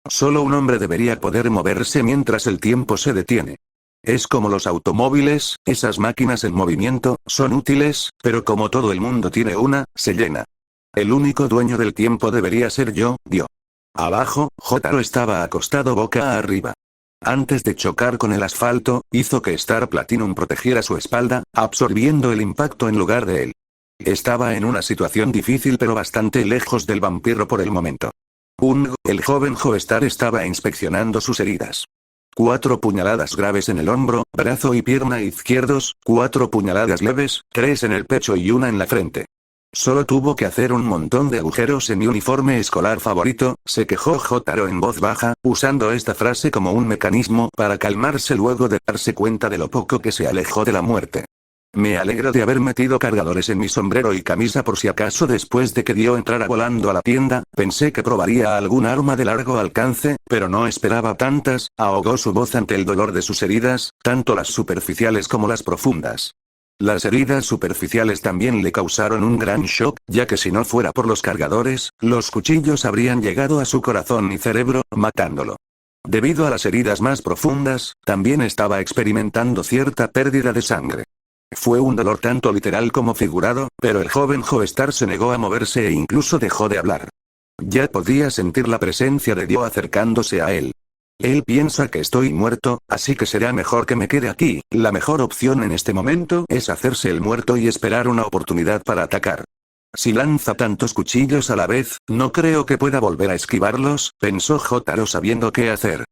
Solo un hombre debería poder moverse mientras el tiempo se detiene. Es como los automóviles, esas máquinas en movimiento, son útiles, pero como todo el mundo tiene una, se llena. El único dueño del tiempo debería ser yo, Dio. Abajo, Jotaro estaba acostado boca arriba. Antes de chocar con el asfalto, hizo que Star Platinum protegiera su espalda, absorbiendo el impacto en lugar de él. Estaba en una situación difícil pero bastante lejos del vampiro por el momento. El joven Joestar estaba inspeccionando sus heridas. 4 puñaladas graves en el hombro, brazo y pierna izquierdos, 4 puñaladas leves, 3 en el pecho y 1 en la frente. Solo tuvo que hacer un montón de agujeros en mi uniforme escolar favorito, se quejó Jotaro en voz baja, usando esta frase como un mecanismo para calmarse luego de darse cuenta de lo poco que se alejó de la muerte. Me alegro de haber metido cargadores en mi sombrero y camisa por si acaso después de que Dio entrara volando a la tienda, pensé que probaría algún arma de largo alcance, pero no esperaba tantas, ahogó su voz ante el dolor de sus heridas, tanto las superficiales como las profundas. Las heridas superficiales también le causaron un gran shock, ya que si no fuera por los cargadores, los cuchillos habrían llegado a su corazón y cerebro, matándolo. Debido a las heridas más profundas, también estaba experimentando cierta pérdida de sangre. Fue un dolor tanto literal como figurado, pero el joven Joestar se negó a moverse e incluso dejó de hablar. Ya podía sentir la presencia de Dio acercándose a él. Él piensa que estoy muerto, así que será mejor que me quede aquí. La mejor opción en este momento es hacerse el muerto y esperar una oportunidad para atacar. Si lanza tantos cuchillos a la vez, no creo que pueda volver a esquivarlos, pensó Jotaro sabiendo qué hacer.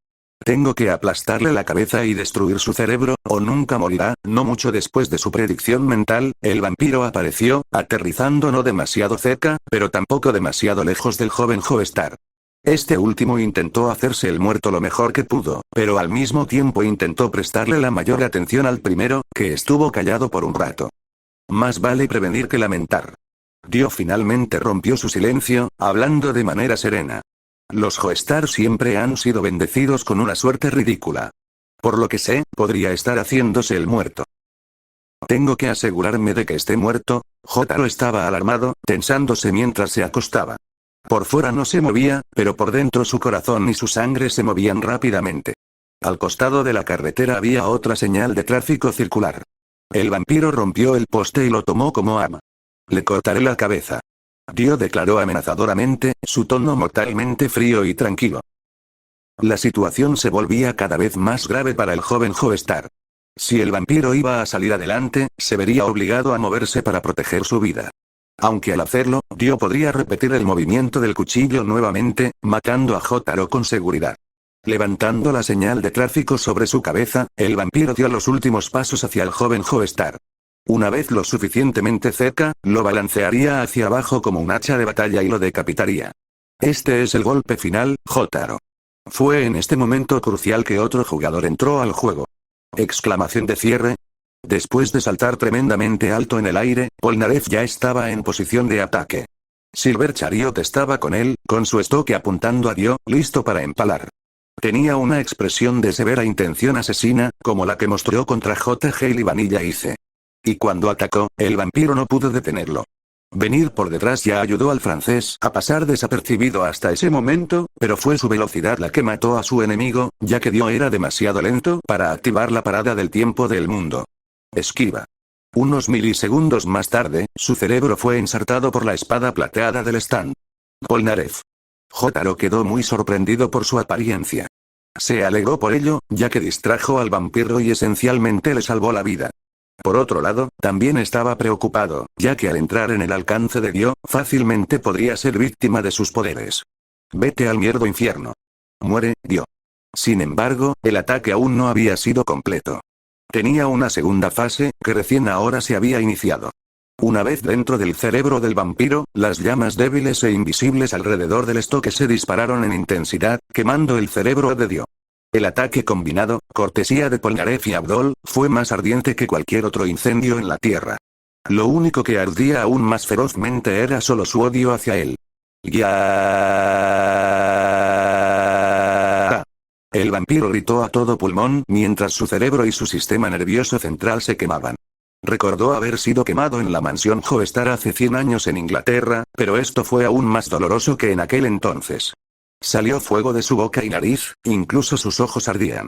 Tengo que aplastarle la cabeza y destruir su cerebro, o nunca morirá. No mucho después de su predicción mental, el vampiro apareció, aterrizando no demasiado cerca, pero tampoco demasiado lejos del joven Joestar. Este último intentó hacerse el muerto lo mejor que pudo, pero al mismo tiempo intentó prestarle la mayor atención al primero, que estuvo callado por un rato. Más vale prevenir que lamentar. Dio finalmente rompió su silencio, hablando de manera serena. Los Joestar siempre han sido bendecidos con una suerte ridícula. Por lo que sé, podría estar haciéndose el muerto. Tengo que asegurarme de que esté muerto. Jotaro estaba alarmado, tensándose mientras se acostaba. Por fuera no se movía, pero por dentro su corazón y su sangre se movían rápidamente. Al costado de la carretera había otra señal de tráfico circular. El vampiro rompió el poste y lo tomó como arma. Le cortaré la cabeza. Dio declaró amenazadoramente, su tono mortalmente frío y tranquilo. La situación se volvía cada vez más grave para el joven Joestar. Si el vampiro iba a salir adelante, se vería obligado a moverse para proteger su vida. Aunque al hacerlo, Dio podría repetir el movimiento del cuchillo nuevamente, matando a Jotaro con seguridad. Levantando la señal de tráfico sobre su cabeza, el vampiro dio los últimos pasos hacia el joven Joestar. Una vez lo suficientemente cerca, lo balancearía hacia abajo como un hacha de batalla y lo decapitaría. Este es el golpe final, Jotaro. Fue en este momento crucial que otro jugador entró al juego. Exclamación de cierre. Después de saltar tremendamente alto en el aire, Polnareff ya estaba en posición de ataque. Silver Chariot estaba con él, con su estoque apuntando a Dio, listo para empalar. Tenía una expresión de severa intención asesina, como la que mostró contra J. Hale y Vanilla Ice. Y cuando atacó, el vampiro no pudo detenerlo. Venir por detrás ya ayudó al francés a pasar desapercibido hasta ese momento, pero fue su velocidad la que mató a su enemigo, ya que Dio era demasiado lento para activar la parada del tiempo del mundo. Esquiva. Unos milisegundos más tarde, su cerebro fue ensartado por la espada plateada del stand. Polnareff. Jotaro quedó muy sorprendido por su apariencia. Se alegró por ello, ya que distrajo al vampiro y esencialmente le salvó la vida. Por otro lado, también estaba preocupado, ya que al entrar en el alcance de Dio, fácilmente podría ser víctima de sus poderes. Vete al mierdo infierno. Muere, Dio. Sin embargo, el ataque aún no había sido completo. Tenía una segunda fase, que recién ahora se había iniciado. Una vez dentro del cerebro del vampiro, las llamas débiles e invisibles alrededor del estoque se dispararon en intensidad, quemando el cerebro de Dio. El ataque combinado, cortesía de Polnareff y Abdol, fue más ardiente que cualquier otro incendio en la Tierra. Lo único que ardía aún más ferozmente era solo su odio hacia él. ¡Ya! El vampiro gritó a todo pulmón mientras su cerebro y su sistema nervioso central se quemaban. Recordó haber sido quemado en la mansión Joestar hace 100 años en Inglaterra, pero esto fue aún más doloroso que en aquel entonces. Salió fuego de su boca y nariz, incluso sus ojos ardían.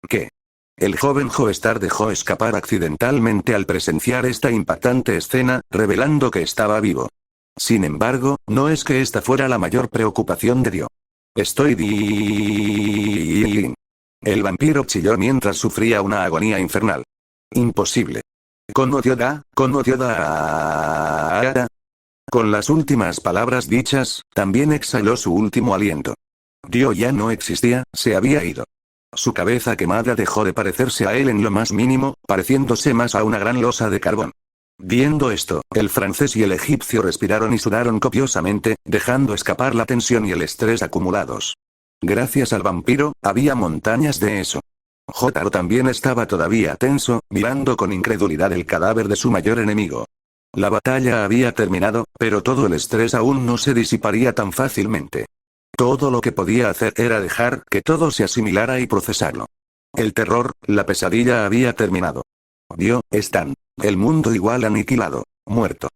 ¿Qué? El joven Joestar dejó escapar accidentalmente al presenciar esta impactante escena, revelando que estaba vivo. Sin embargo, no es que esta fuera la mayor preocupación de Dio. Estoy bien. El vampiro chilló mientras sufría una agonía infernal. Imposible. Con Dioda. Con las últimas palabras dichas, también exhaló su último aliento. Dio ya no existía, se había ido. Su cabeza quemada dejó de parecerse a él en lo más mínimo, pareciéndose más a una gran losa de carbón. Viendo esto, el francés y el egipcio respiraron y sudaron copiosamente, dejando escapar la tensión y el estrés acumulados. Gracias al vampiro, había montañas de eso. Jotaro también estaba todavía tenso, mirando con incredulidad el cadáver de su mayor enemigo. La batalla había terminado, pero todo el estrés aún no se disiparía tan fácilmente. Todo lo que podía hacer era dejar que todo se asimilara y procesarlo. El terror, la pesadilla había terminado. Dio, están. El mundo igual aniquilado. Muerto.